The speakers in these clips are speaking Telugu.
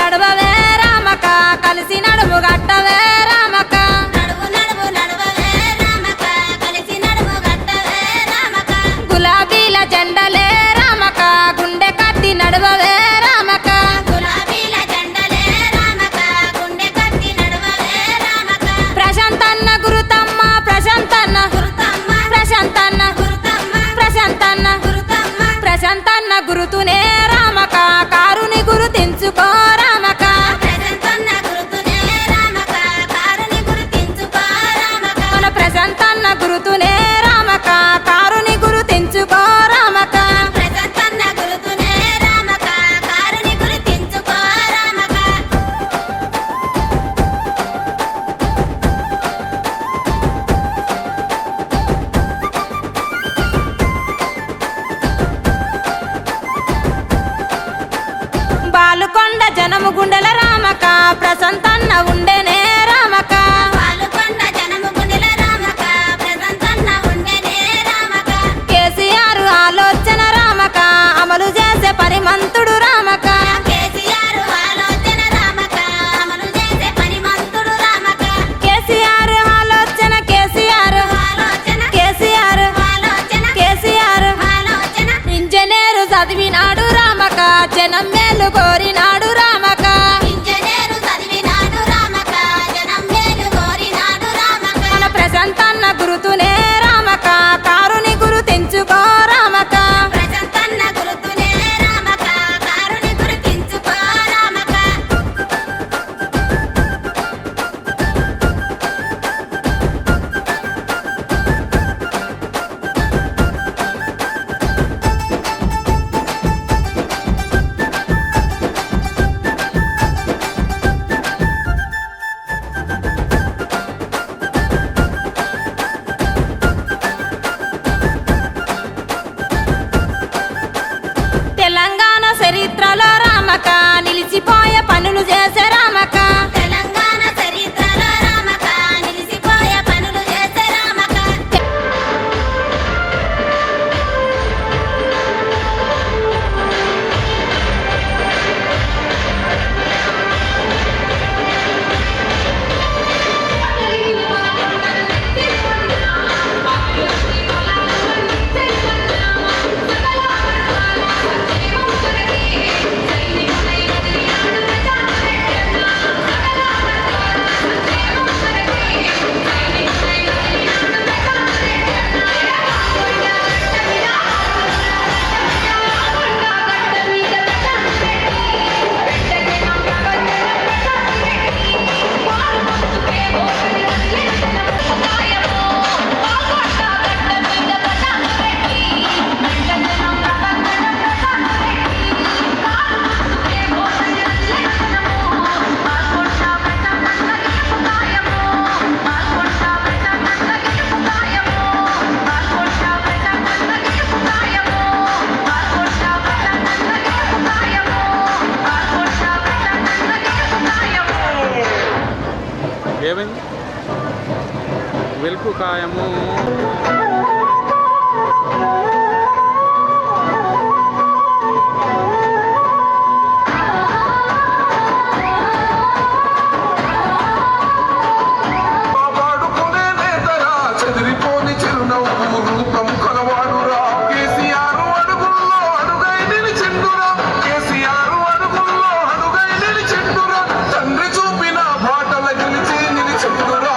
నడవవే రామక కలిసి నడుము గట్టవే రామక గులాబీల జెండలే రామక గుండె కట్టి నడవవే రామక ప్రశాంతన్న గురుతమ్మ ప్రశాంతన్న ప్రశాంతన్న ప్రశాంతన్న ప్రశాంతన్న గురుతునే రామక కారుని గురుతించుకో రామక మన ప్రశాంతన్న గురుతునే రామక కారుని గురుతించుకో రామక బాలుకొండ జనము గుండెల రామక ప్రశాంతన్న ఉండేనే రామక కేసీఆర్ ఆలోచన రామక అమలు చేసే పరిమంతుడు రామక కేసీఆర్ ఆలోచన కేసీఆర్ కేసీఆర్ కేసీఆర్ ఇంజనీరు చదివినాడు రామక జనం మేలు కోరినాడు రామక మన ప్రశాంతన్న గురుతునే రామక కారుని గురుతించుకో రామక తెలంగాణ చరిత్రలో రామక నిలిచిపోయే పనులు చేసే రామక ఏమైంది వెలుపు కాయము తండ్రి చూపిన బాటల గెలిచి నిలిచెందురా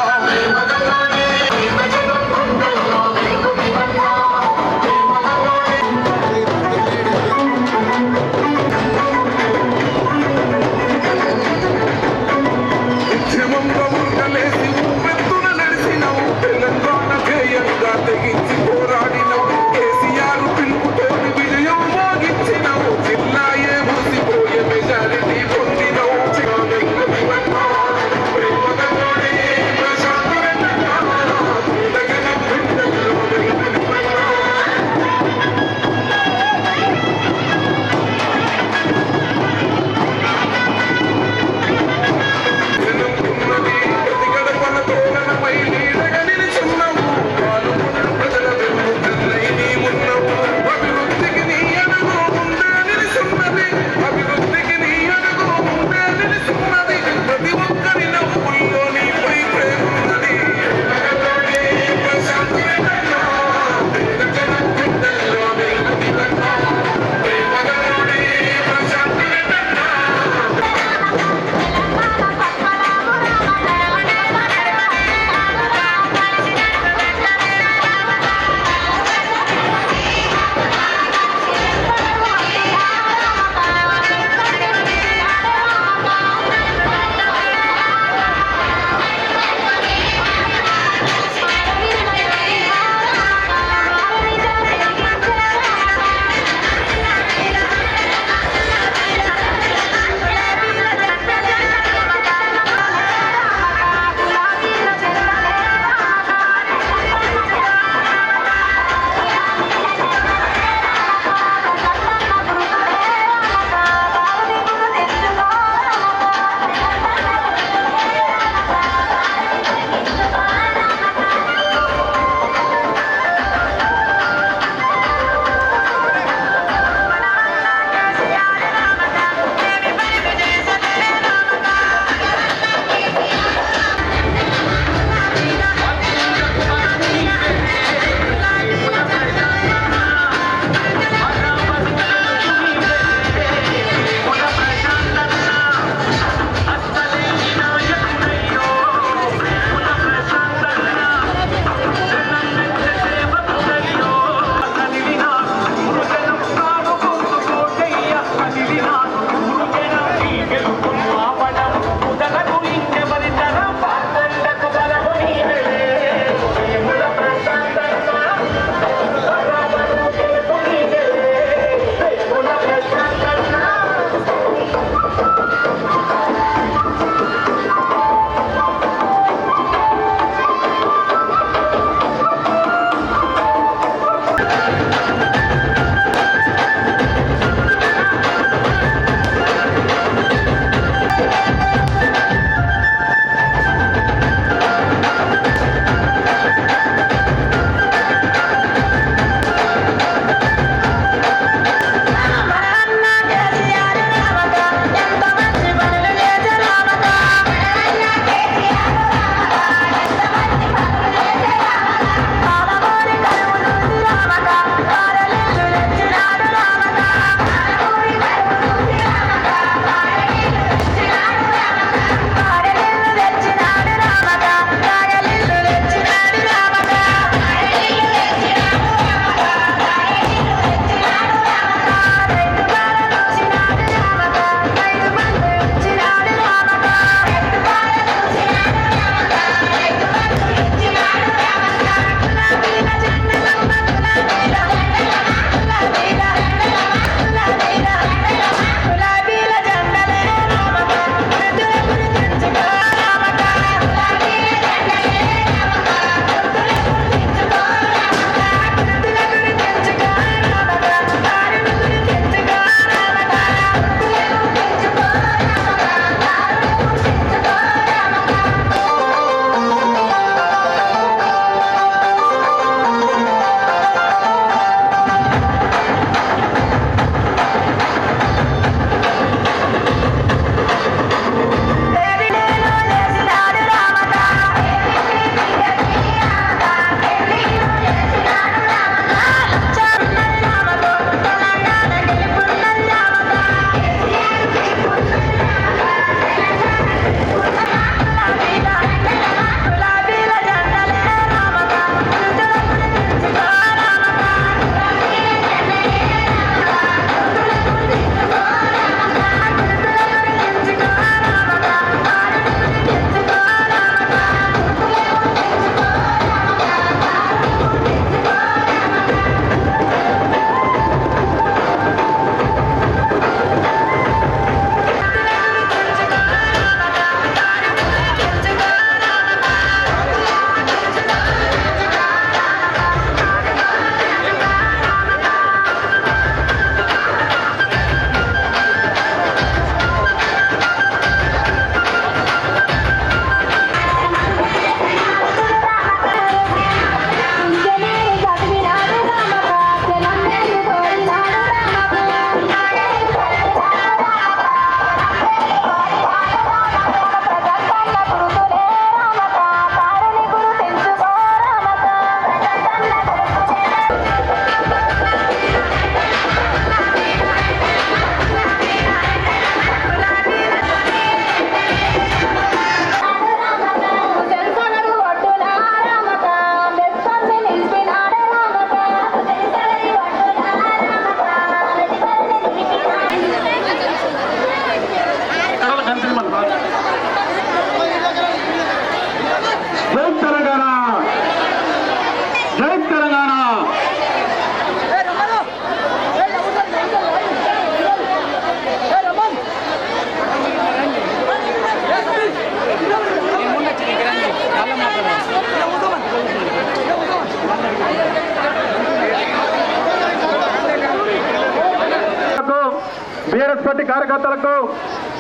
బీఆర్ఎస్ పార్టీ కార్యకర్తలకు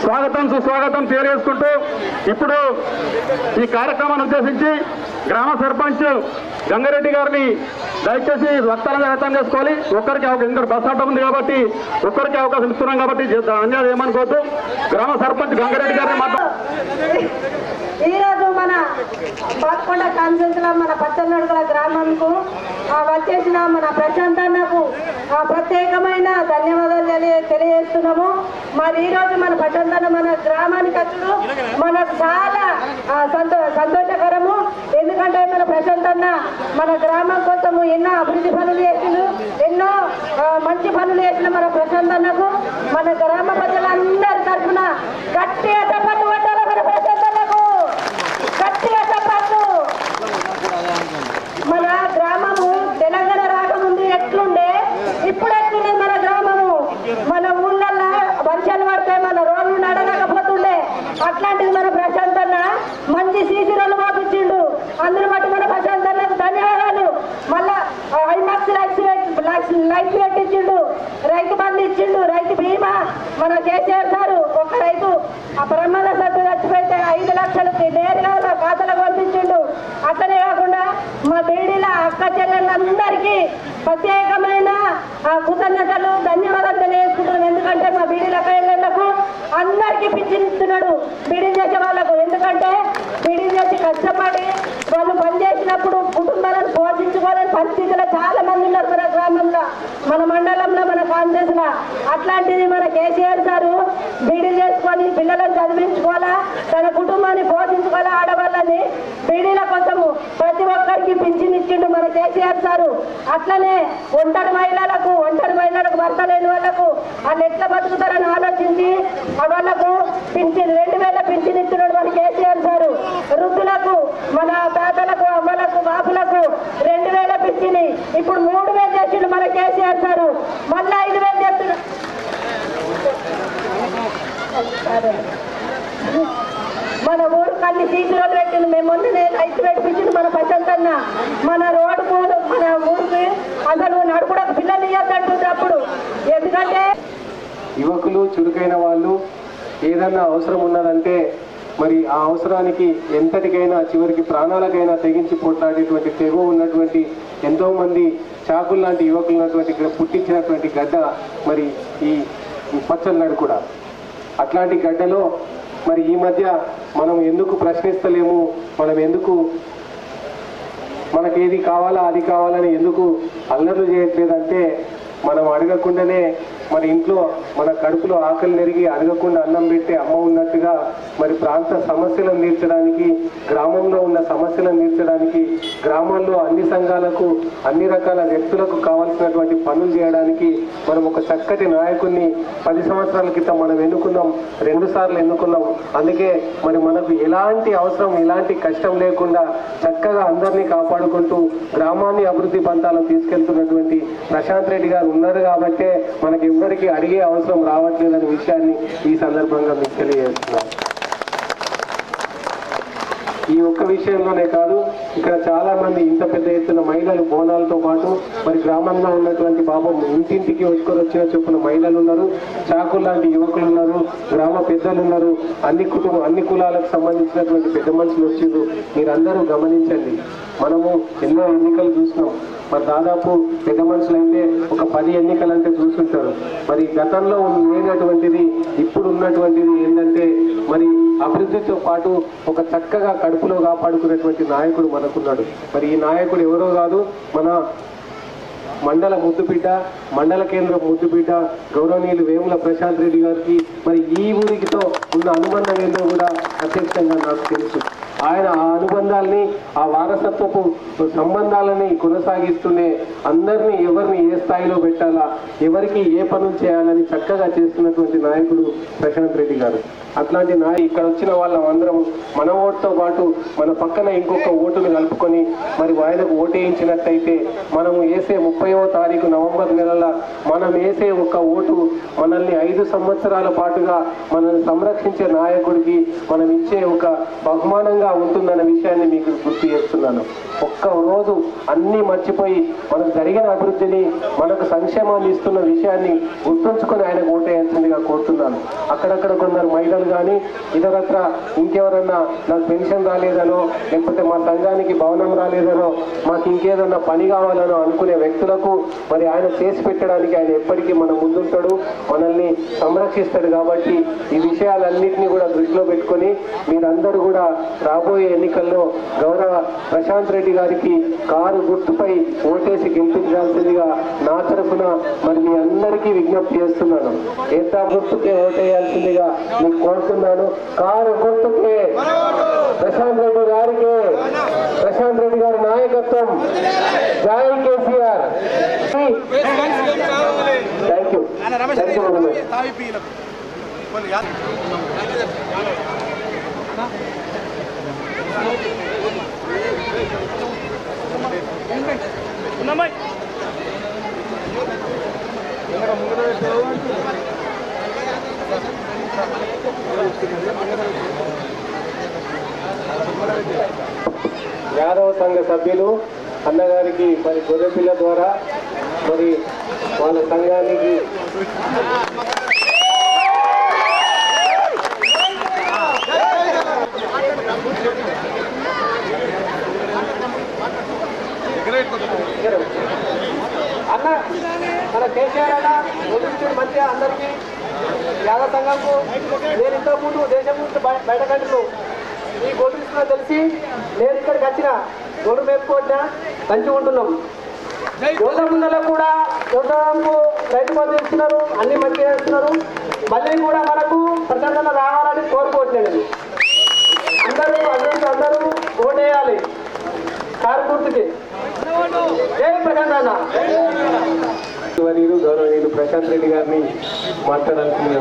స్వాగతం సుస్వాగతం తెలియజేసుకుంటూ ఇప్పుడు ఈ కార్యక్రమాన్ని ఉద్దేశించి గ్రామ సర్పంచ్ గంగారెడ్డి గారిని దయచేసి వక్తలను వ్యక్తం చేసుకోవాలి. ఒక్కరికి ఇంకా బస్ ఆటో ఉంది కాబట్టి ఒక్కరికి అవకాశం ఇస్తున్నాం కాబట్టి అన్యాయం ఏమనుకోవద్దు. గ్రామ సర్పంచ్ గంగారెడ్డి గారిని ఈరోజు మన పాతకొండ కాన్ఫరెన్స్ లో మన పచ్చనడుగుల గ్రామంకు వచ్చేసిన మన ప్రశాంత్ అన్నకు ప్రత్యేకమైన ధన్యవాదాలు తెలియజేస్తున్నాము. మరి ఈరోజు మన ప్రశాంత్ అన్న మన గ్రామానికి వచ్చుడు మనకు చాలా సంతోషకరము. ఎందుకంటే మన ప్రశాంత్ అన్న మన గ్రామం కోసము ఎన్నో అభివృద్ధి పనులు చేసిండు, ఎన్నో మంచి పనులు చేసిన మన ప్రశాంత్ అన్నకు మన గ్రామ ప్రజలందరి తరఫున గట్టిగా చప్పట్లు కొట్టాలి. మన ప్రశాంత్ అన్నకు గట్టిగా చప్పట్లు. మన గ్రామము తెలంగాణ రాకముందు ఎట్లుండే ఇప్పుడు ఎట్లుండే మన గ్రామము. మన ఊళ్ళల్లో వర్షాలు పడితే మన రోడ్లు నడలేకపోతుండే, అట్లాంటిది మన ప్రశాంత్ అన్న మంచి సీసీ రోడ్లు పంపించిండు. అందరూ బట్టి మన ప్రశాంత్ అన్నకు ధన్యవాదాలు. మళ్ళా ఐమాక్స్ లైఫ్ పెట్టించిండు, రైతు బంధు ఇచ్చిండు, రైతు బీమా మన కేసీఆర్ సారు ఒక రైతు ఆ ప్రమాద సత్తు చచ్చిపోతే 5 లక్షలకి నేరుగా ఖాతాలకు పంపించిండు. అట్లనే కాకుండా మా బీడీల అక్క చెల్లెళ్ళందరికీ ప్రత్యేకమైన కృతజ్ఞతలు ధన్యవాదాలు తెలియజేసుకుంటున్నాం. ఎందుకంటే మా బీడీల అక్క చెల్లెళ్లకు అందరికీ పింఛనిస్తున్నాడు బీడీ చేసే వాళ్ళకు. ఎందుకంటే బీడీ చేసి కష్టపడి వాళ్ళు పనిచేసినప్పుడు కుటుంబాలను పోషించుకోలేని పరిస్థితుల్లో చాలా మంది ఉన్నారు మన గ్రామంలో, మన మండలంలో, మన కాన్ఫరెన్స్ లో. అట్లాంటిది మన కేసీఆర్ సారు బీడీ చేసుకొని పిల్లలను చదివించుకోవాలా, తన కుటుంబాన్ని పోషించుకోవాలా, ఆడవాళ్ళని బీడీల కోసము ప్రతి ఒక్కరికి పింఛన్ ఇచ్చిండు మన కేసీఆర్ సారు. అట్లనే ఒంటరి మహిళలకు భర్త లేని వాళ్ళకు వాళ్ళు ఎట్లా బతుకుతారని ఆలోచించి వాళ్ళకు పింఛన్ 2000 పింఛన్ ఇస్తున్నాడు మన కేసీఆర్ సారు. వృద్ధులకు మన తాతలకు అమ్మలకు బాపులకు 2000 పింఛని ఇప్పుడు 3000 చేసిండు మన కేసీఆర్ సారు. మళ్ళా 5000 చేస్తున్నాడు. మన ఊరికి అన్ని సీసీ రోడ్లు పెట్టింది. మేము మొన్ననే రైతు పెట్టించింది మన ప్రశాంత్ అన్న. మన రోడ్డుకు మన ఊరికి అసలు నడుపుడకు పిల్లలు ఇవ్వద్దంటుంది అప్పుడు. ఎందుకంటే యువకులు చురుకైన వాళ్ళు ఏదన్నా అవసరం ఉన్నదంటే మరి ఆ అవసరానికి ఎంతటికైనా చివరికి ప్రాణాలకైనా తెగించి పోట్లాడేటువంటి తెగువ ఉన్నటువంటి ఎంతో మంది చాకులు లాంటి యువకులు ఉన్నటువంటి పుట్టించినటువంటి గడ్డ మరి ఈ పచ్చలనాడు కూడా. అట్లాంటి గడ్డలో మరి ఈ మధ్య మనం ఎందుకు ప్రశ్నిస్తలేము, మనం ఎందుకు మనకేది కావాలా అది కావాలని ఎందుకు అల్లర్లు చేయట్లేదంటే మనం అడగకుండానే మన ఇంట్లో మన కడుపులో ఆకలి నెరిగి అడగకుండా అన్నం పెట్టే అమ్మ ఉన్నట్టుగా మరి ప్రాంత సమస్యలను తీర్చడానికి, గ్రామంలో ఉన్న సమస్యలను తీర్చడానికి, గ్రామాల్లో అన్ని సంఘాలకు అన్ని రకాల వ్యక్తులకు కావాల్సినటువంటి పనులు చేయడానికి మనం ఒక చక్కటి నాయకుడిని 10 సంవత్సరాల క్రితం మనం ఎన్నుకున్నాం, 2 సార్లు ఎన్నుకున్నాం. అందుకే మరి మనకు ఎలాంటి అవసరం ఎలాంటి కష్టం లేకుండా చక్కగా అందరినీ కాపాడుకుంటూ గ్రామాన్ని అభివృద్ధి పంతాలను తీసుకెళ్తున్నటువంటి ప్రశాంత్ రెడ్డి గారు ఉన్నారు కాబట్టే మనకి ఎవరికి అడిగే అవసరం రావట్లేదనే విషయాన్ని ఈ సందర్భంగా మీకు తెలియజేస్తున్నాం. ఈ ఒక్క విషయంలోనే కాదు, ఇక్కడ చాలా మంది ఇంత పెద్ద ఎత్తున మహిళలు బోనాలతో పాటు మరి గ్రామంలో ఉన్నటువంటి పాపం ఇంటింటికి వచ్చిన చొప్పున మహిళలు ఉన్నారు, చాకులు లాంటి యువకులు ఉన్నారు, గ్రామ పెద్దలు ఉన్నారు, అన్ని కులాలకు సంబంధించినటువంటి పెద్ద మనుషులు వచ్చిండ్రు. మీరందరూ గమనించండి. మనము ఎన్నో ఎన్నికలు చూసినాం. మరి దాదాపు పెద్ద మనుషులు అయితే ఒక 10 ఎన్నికలు అంటే చూస్తుంటారు. మరి గతంలో లేనటువంటిది ఇప్పుడు ఉన్నటువంటిది ఏంటంటే మరి అభివృద్ధితో పాటు ఒక చక్కగా కడుపులో కాపాడుకునేటువంటి నాయకుడు మనకున్నాడు. మరి ఈ నాయకుడు ఎవరో కాదు, మన మండల ముద్దుబిడ్డ, మండల కేంద్ర ముద్దుబిడ్డ గౌరవనీయులు వేముల ప్రశాంత్ రెడ్డి గారికి మరి ఈ ఊరికితో ఉన్న అనుబంధం ఏంటో కూడా ప్రత్యక్షంగా నాకు తెలుసు. ఆయన ఆ అనుబంధాలని, ఆ వారసత్వపు సంబంధాలని కొనసాగిస్తూనే అందరినీ ఎవరిని ఏ స్థాయిలో పెట్టాలా, ఎవరికి ఏ పనులు చేయాలని చక్కగా చేస్తున్నటువంటి నాయకుడు ప్రశాంత్ రెడ్డి గారు. అట్లాంటి ఇక్కడ వచ్చిన వాళ్ళం అందరం మన ఓటుతో పాటు మన పక్కన ఇంకొక ఓటును కలుపుకొని మరి ఆయనకు ఓటేయించినట్టయితే మనము వేసే 30వ తారీఖు నవంబర్ నెలల మనం వేసే ఒక్క ఓటు మనల్ని 5 సంవత్సరాల పాటుగా మనల్ని సంరక్షించే నాయకుడికి మనం ఇచ్చే ఒక బహుమానంగా ఉంటుందన్న విషయాన్ని మీకు గుర్తు చేస్తున్నాను. ఒక్క రోజు అన్నీ మర్చిపోయి మనకు జరిగిన అభివృద్ధిని మనకు సంక్షేమాన్ని ఇస్తున్న విషయాన్ని గుర్తుంచుకొని ఆయనకు ఓటేయాల్సిందిగా కోరుతున్నాను. అక్కడక్కడ కొందరు మహిళలు కానీ ఇతరత్ర ఇంకెవరన్నా నాకు పెన్షన్ రాలేదనో లేకపోతే మా సంఘానికి భవనం రాలేదనో మాకు ఇంకేదన్నా పని కావాలనో అనుకునే వ్యక్తులకు మరి ఆయన చేసి పెట్టడానికి ఆయన ఎప్పటికీ మన ముందుంటాడు, మనల్ని సంరక్షిస్తాడు. కాబట్టి ఈ విషయాలన్నింటినీ కూడా దృష్టిలో పెట్టుకొని మీరందరూ కూడా రాబోయే ఎన్నికల్లో గౌరవ ప్రశాంత్ రెడ్డి గారికి కారు గుర్తుపై ఓటేసి గెలిపించాల్సిందిగా నా తరఫున మరి మీ అందరికీ విజ్ఞప్తి చేస్తున్నాను. ఏతా గుర్తుకే ఓటేయాల్సిందిగా మీకు కోరుతున్నాను. కారు గుర్తుకే ప్రశాంత్ రెడ్డి గారికి, ప్రశాంత్ రెడ్డి గారి నాయకత్వం. జై కేసీఆర్. Thank you. యాదవ సంఘ సభ్యులు అన్నగారికి మరి గొర్రెపిల్ల ద్వారా మరి వాళ్ళ సంఘానికి అన్న మన కేసీఆర్ అన్న వదిలించిన మధ్య అందరికీ యాదవ సంఘంకు నేను ఇంతకుముందు దేశం ముందు బయట కంటున్నాను ఈ గొడ్డు తెలిసి నేను ఇక్కడికి వచ్చిన గొడ్డు మేపుకోవచ్చిన మంచిగా ఉంటున్నాం. యోధ ముందర కూడా యోధకు రైతు బంధు ఇస్తున్నారు, అన్ని మంచిగా ఇస్తున్నారు. మళ్ళీ కూడా మనకు ప్రశాంతంగా రావాలని కోరుకోవట్లేదు. అందరూ ఓటేయాలి కారు గుర్తుకి. జై ప్రశాంత్ అన్న. గౌరవనీయులు ప్రశాంత్ రెడ్డి గారిని మాట్లాడాల్సిందిగా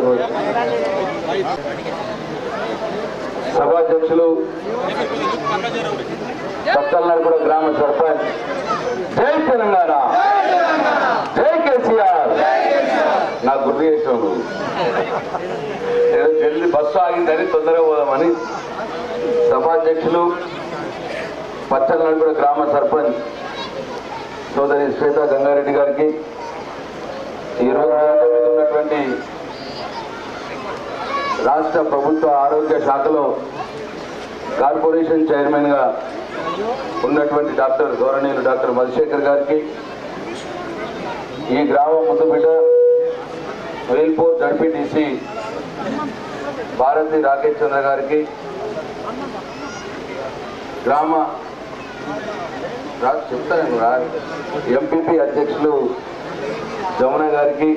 సభాధ్యక్షులు పచ్చల్నాడు గ్రామ సర్పంచ్. జై తెలంగాణ, జై కేసీఆర్. నా గుర్తు చేసాను జల్ది బస్సు ఆగిందని తొందరగా పోదామని. సభాధ్యక్షులు పచ్చల్నాడు గ్రామ సర్పంచ్ సోదరి శ్వేత గంగారెడ్డి గారికి, ఈరోజు ఉన్నటువంటి రాష్ట్ర ప్రభుత్వ ఆరోగ్య శాఖలో కార్పొరేషన్ చైర్మన్గా ఉన్నటువంటి గౌరవనీయులు డాక్టర్ మధుశేఖర్ గారికి, ఈ గ్రామం ముద్దుబిడ్డ వేల్పూర్ జడ్పీటీసీ భారతి రాకేష్ చంద్ర గారికి, గ్రామ ఎంపీపీ అధ్యక్షులు జమున గారికి,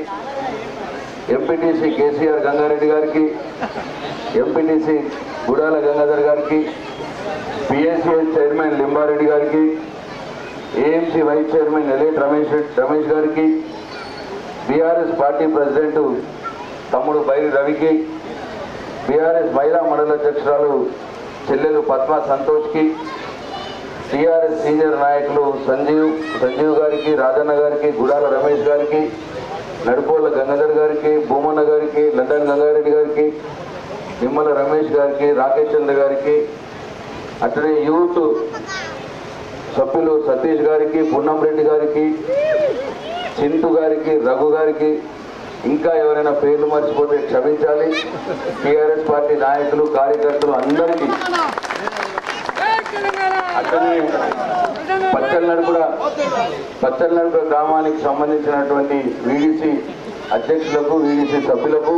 ఎంపీటీసీ కేసీఆర్ గంగారెడ్డి గారికి, ఎంపీటీసీ గుడాల గంగాధర్ గారికి, పిఎస్సిఎస్ చైర్మన్ లింబారెడ్డి గారికి, ఏఎంసీ వైస్ చైర్మన్ ఎల్ఏట్ రమేష్ గారికి, బీఆర్ఎస్ పార్టీ ప్రెసిడెంట్ తమ్ముడు బైరి రవికి, బీఆర్ఎస్ మహిళా మండల అధ్యక్షురాలు చెల్లెలు పద్మా సంతోష్కి, టీఆర్ఎస్ సీనియర్ నాయకులు సంజీవ్ గారికి, రాజన్న గారికి, గుడాల రమేష్ గారికి, నడుపోళ్ల గంగాధర్ గారికి, భూమన్న గారికి, లండన్ గంగారెడ్డి గారికి, నిమ్మల రమేష్ గారికి, రాకేష్ చంద్ర గారికి, అట్లనే యూత్ సభ్యులు సతీష్ గారికి, పున్నంరెడ్డి గారికి, చింతు గారికి, రఘు గారికి, ఇంకా ఎవరైనా పేర్లు మర్చిపోతే క్షమించాలి. టీఆర్ఎస్ పార్టీ నాయకులు కార్యకర్తలు అందరికీ, అట్లనే పచ్చల్నాడు గ్రామానికి సంబంధించినటువంటి వీడీసీ అధ్యక్షులకు, వీడీసీ సభ్యులకు,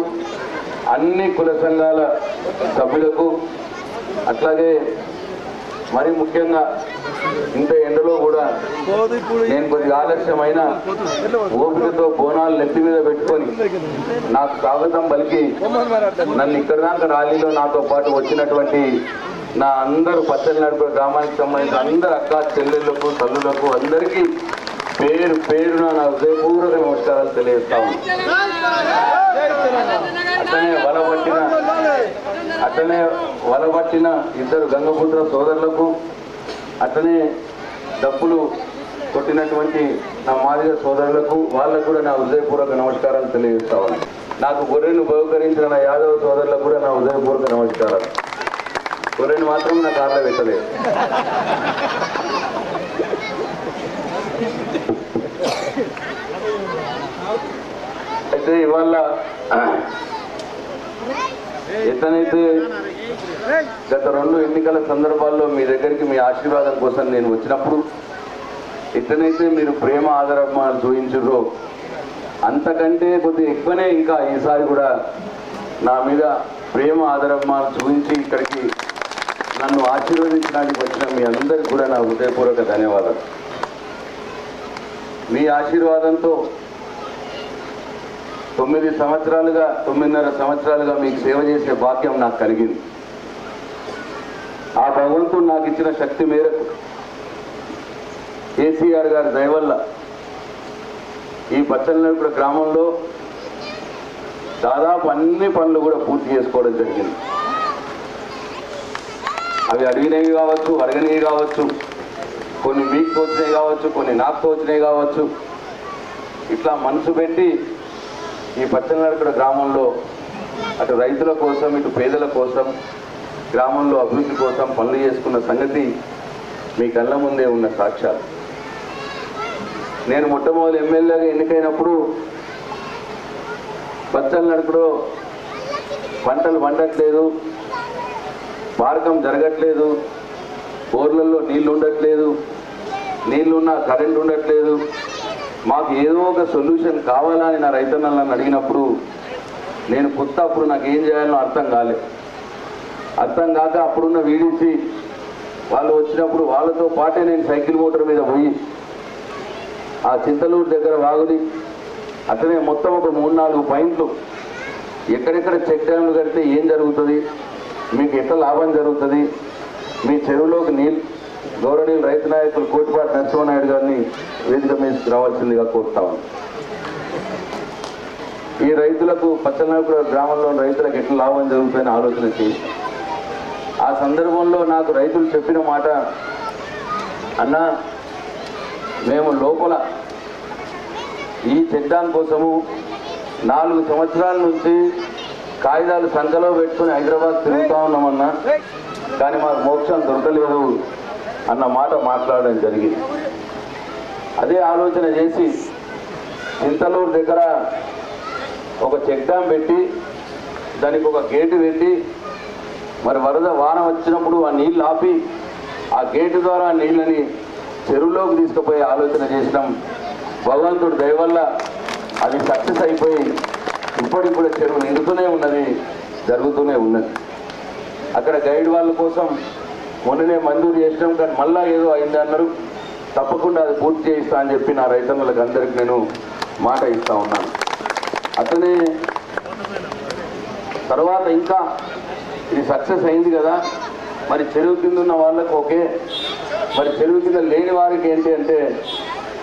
అన్ని కుల సంఘాల సభ్యులకు, అట్లాగే మరి ముఖ్యంగా ఇంత ఎండలో కూడా నేను కొద్దిగా ఆలస్యమైన ఓపికతో బోనాలు నెత్తి మీద పెట్టుకొని నాకు స్వాగతం పలికి నన్ను ఇక్కడ దాకా ర్యాలీలో నాతో పాటు వచ్చినటువంటి నా అందరూ పచ్చల్నాడు గ్రామానికి సంబంధించిన అందరు అక్క చెల్లెళ్లకు తల్లులకు అందరికీ పేరు పేరున నా హృదయపూర్వక నమస్కారాలు తెలియజేస్తాము. అట్లనే బలపట్టిన అట్లనే వలబట్టిన ఇద్దరు గంగపుత్ర సోదరులకు, అట్లనే డప్పులు కొట్టినటువంటి నా మాదిగ సోదరులకు, వాళ్ళకు కూడా నా హృదయపూర్వక నమస్కారాలు తెలియజేస్తాను. నాకు గొర్రెను బహుకరించిన నా యాదవ సోదరులకు కూడా నా హృదయపూర్వక నమస్కారాలు. గొర్రెను మాత్రం నా కార్లో పెట్టలేదు. అయితే ఇవాళ ఎట్లనైతే గత 2 ఎన్నికల సందర్భాల్లో మీ దగ్గరికి మీ ఆశీర్వాదం కోసం నేను వచ్చినప్పుడు ఎట్లనైతే మీరు ప్రేమ ఆదరణ చూపించారో అంతకంటే కొద్దిగా ఎక్కువనే ఇంకా ఈసారి కూడా నా మీద ప్రేమ ఆదరణ చూపించి ఇక్కడికి నన్ను ఆశీర్వదించడానికి వచ్చిన మీ అందరికీ కూడా నా హృదయపూర్వక ధన్యవాదాలు. మీ ఆశీర్వాదంతో 9.5 సంవత్సరాలుగా మీకు సేవ చేసే భాగ్యం నాకు కలిగింది. ఆ భగవంతుడు నాకు ఇచ్చిన శక్తి మేరకు కేసీఆర్ గారి దయ వల్ల ఈ పచ్చలనూరు గ్రామంలో దాదాపు అన్ని పనులు కూడా పూర్తి చేసుకోవడం జరిగింది. అవి అడిగినవి కావచ్చు, అడగనివి కావచ్చు, కొన్ని మీకు తోచినవి కావచ్చు, కొన్ని నాకు తోచినవి కావచ్చు. ఇట్లా మనసు పెట్టి ఈ పచ్చలనూరు గ్రామంలో అటు రైతుల కోసం, ఇటు పేదల కోసం, గ్రామంలో అభివృద్ధి కోసం పనులు చేసుకున్న సంగతి మీ కళ్ళ ముందే ఉన్న సాక్ష్యాలు. నేను మొట్టమొదటి ఎమ్మెల్యేగా ఎన్నికైనప్పుడు పచ్చలనూరులో పంటలు పండట్లేదు, పారకం జరగట్లేదు, బోర్లలో నీళ్లు ఉండట్లేదు, నీళ్లున్నా కరెంట్ ఉండట్లేదు, మాకు ఏదో ఒక సొల్యూషన్ కావాలని నా రైతన్నలను అడిగినప్పుడు నేను అప్పుడు నాకు ఏం చేయాలో అర్థం కాక అప్పుడున్న వీడిసి వాళ్ళు వచ్చినప్పుడు వాళ్ళతో పాటే నేను సైకిల్ మోటార్ మీద పోయి ఆ చింతలూరు దగ్గర వాగుని అట్లనే మొత్తం ఒక 3-4 పాయింట్లు ఎక్కడెక్కడ చెక్ డ్యామ్లు కడితే ఏం జరుగుతుంది, మీకు ఎట్లా లాభం జరుగుతుంది, మీ చెరువులోకి గౌరవనీయులు రైతు నాయకులు కోటిపాటి నరసింహనాయుడు గారిని వేదిక మీద రావాల్సిందిగా కోరుతాను. ఈ రైతులకు పచ్చలనూరు గ్రామంలో రైతులకు ఎట్లా లాభం జరుగుతుందని ఆలోచన చేసి ఆ సందర్భంలో నాకు రైతులు చెప్పిన మాట, అన్నా మేము లోపల ఈ చెక్ డ్యామ్ కోసము 4 సంవత్సరాల నుంచి కాగితాలు సంఖ్యలో పెట్టుకుని హైదరాబాద్ తిరుగుతూ ఉన్నామన్నా, కానీ మాకు మోక్షం దొరకలేదు అన్న మాట మాట్లాడడం జరిగింది. అదే ఆలోచన చేసి చింతలూరు దగ్గర ఒక చెక్ డ్యామ్ పెట్టి దానికి ఒక గేటు పెట్టి మరి వరద వాన వచ్చినప్పుడు ఆ నీళ్ళు ఆపి ఆ గేటు ద్వారా నీళ్ళని చెరువులోకి తీసుకుపోయే ఆలోచన చేసినాం. భగవంతుడు దయ వల్ల అది సక్సెస్ అయిపోయి ఇప్పటికి కూడా చెరువు నిండుతూనే ఉన్నది, జరుగుతూనే ఉన్నది. అక్కడ గైడ్ వాళ్ళ కోసం మొన్ననే మంజూరు చేసినాం, కానీ మళ్ళా ఏదో అయింది అన్నారు. తప్పకుండా అది పూర్తి చేయిస్తా అని చెప్పి నా రైతన్నలకు అందరికి నేను మాట ఇస్తా ఉన్నాను. అతనే తర్వాత ఇంకా ఇది సక్సెస్ అయింది కదా, మరి చెరువు కింద ఉన్న వాళ్ళకు ఓకే, మరి చెరువు కింద లేని వారికి ఏంటి అంటే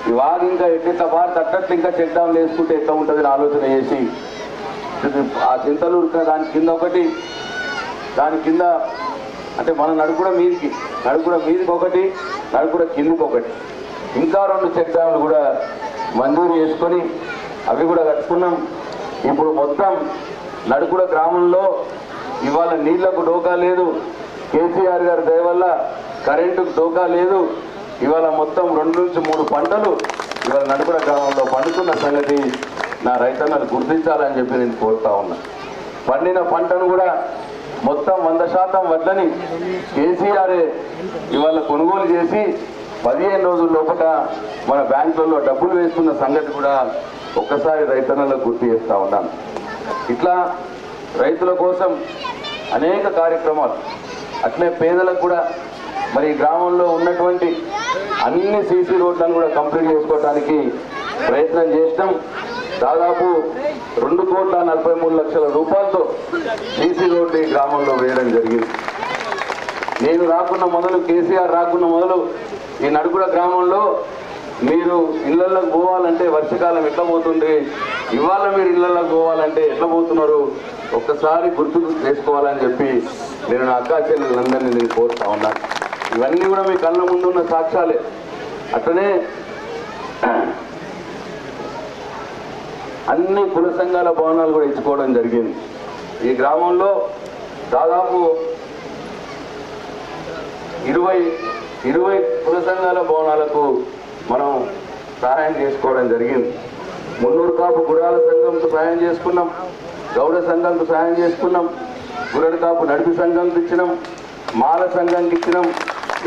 ఈ వాగు ఇంకా ఎట్లా బాగా తట్టట్లు ఇంకా చెక్ డ్యామ్ వేసుకుంటే ఎట్లా ఉంటుందని ఆలోచన చేసి ఆ చింతలూరు దాని కింద ఒకటి, దాని కింద అంటే మన నడుకుడ మీదికి ఒకటి, నడుకుడ కిందకి ఒకటి, ఇంకా 2 చెక్ డ్యామ్లు కూడా మంజూరు చేసుకొని అవి కూడా కట్టుకున్నాం. ఇప్పుడు మొత్తం నడుకుడ గ్రామంలో ఇవాళ నీళ్లకు డోకా లేదు, కేసీఆర్ గారి దయ వల్ల కరెంటుకు డోకా లేదు. ఇవాళ మొత్తం 2 నుంచి 3 పంటలు ఇవాళ నడుకుడ గ్రామంలో పండుతున్న సంగతి నా రైతన్నలు గుర్తించాలని చెప్పి నేను కోరుతా ఉన్నా. పండిన పంటను కూడా మొత్తం 100% వడ్లని కేసీఆరే ఇవాళ కొనుగోలు చేసి 15 రోజుల లోపల మన బ్యాంకులలో డబ్బులు వేస్తున్న సంగతి కూడా ఒక్కసారి రైతన్నలకు గుర్తు చేస్తూ ఉన్నాను. ఇట్లా రైతుల కోసం అనేక కార్యక్రమాలు, అట్లే పేదలకు కూడా మరి గ్రామంలో ఉన్నటువంటి అన్ని సీసీ రోడ్లను కూడా కంప్లీట్ చేసుకోవడానికి ప్రయత్నం చేసినాం. దాదాపు 2,43,00,000 రూపాయలతో సీసీ రోడ్డు ఈ గ్రామంలో వేయడం జరిగింది. నేను రాకున్న మొదలు, కేసీఆర్ రాకున్న మొదలు ఈ నడుకుడ గ్రామంలో మీరు ఇళ్లలోకి పోవాలంటే వర్షాకాలం ఎట్లా పోతుంది, ఇవాళ మీరు ఇళ్లలోకి పోవాలంటే ఎట్లా పోతున్నారు ఒక్కసారి గుర్తుకు చేసుకోవాలని చెప్పి నేను నా అక్కా చెల్లెలందరినీ నేను కోరుతా ఉన్నాను. ఇవన్నీ కూడా మీ కళ్ళ ముందున్న సాక్ష్యాలే. అట్లనే అన్ని కుల సంఘాల భవనాలు కూడా ఇచ్చుకోవడం జరిగింది. ఈ గ్రామంలో దాదాపు 20 కుల సంఘాల భవనాలకు మనం సహాయం చేసుకోవడం జరిగింది. మున్నూరు కాపు గుడాల సంఘంకు సహాయం చేసుకున్నాం, గౌడ సంఘంకు సహాయం చేసుకున్నాం, గురడి కాపు నడిపి సంఘంకి ఇచ్చినాం, మాల సంఘంకి ఇచ్చినాం,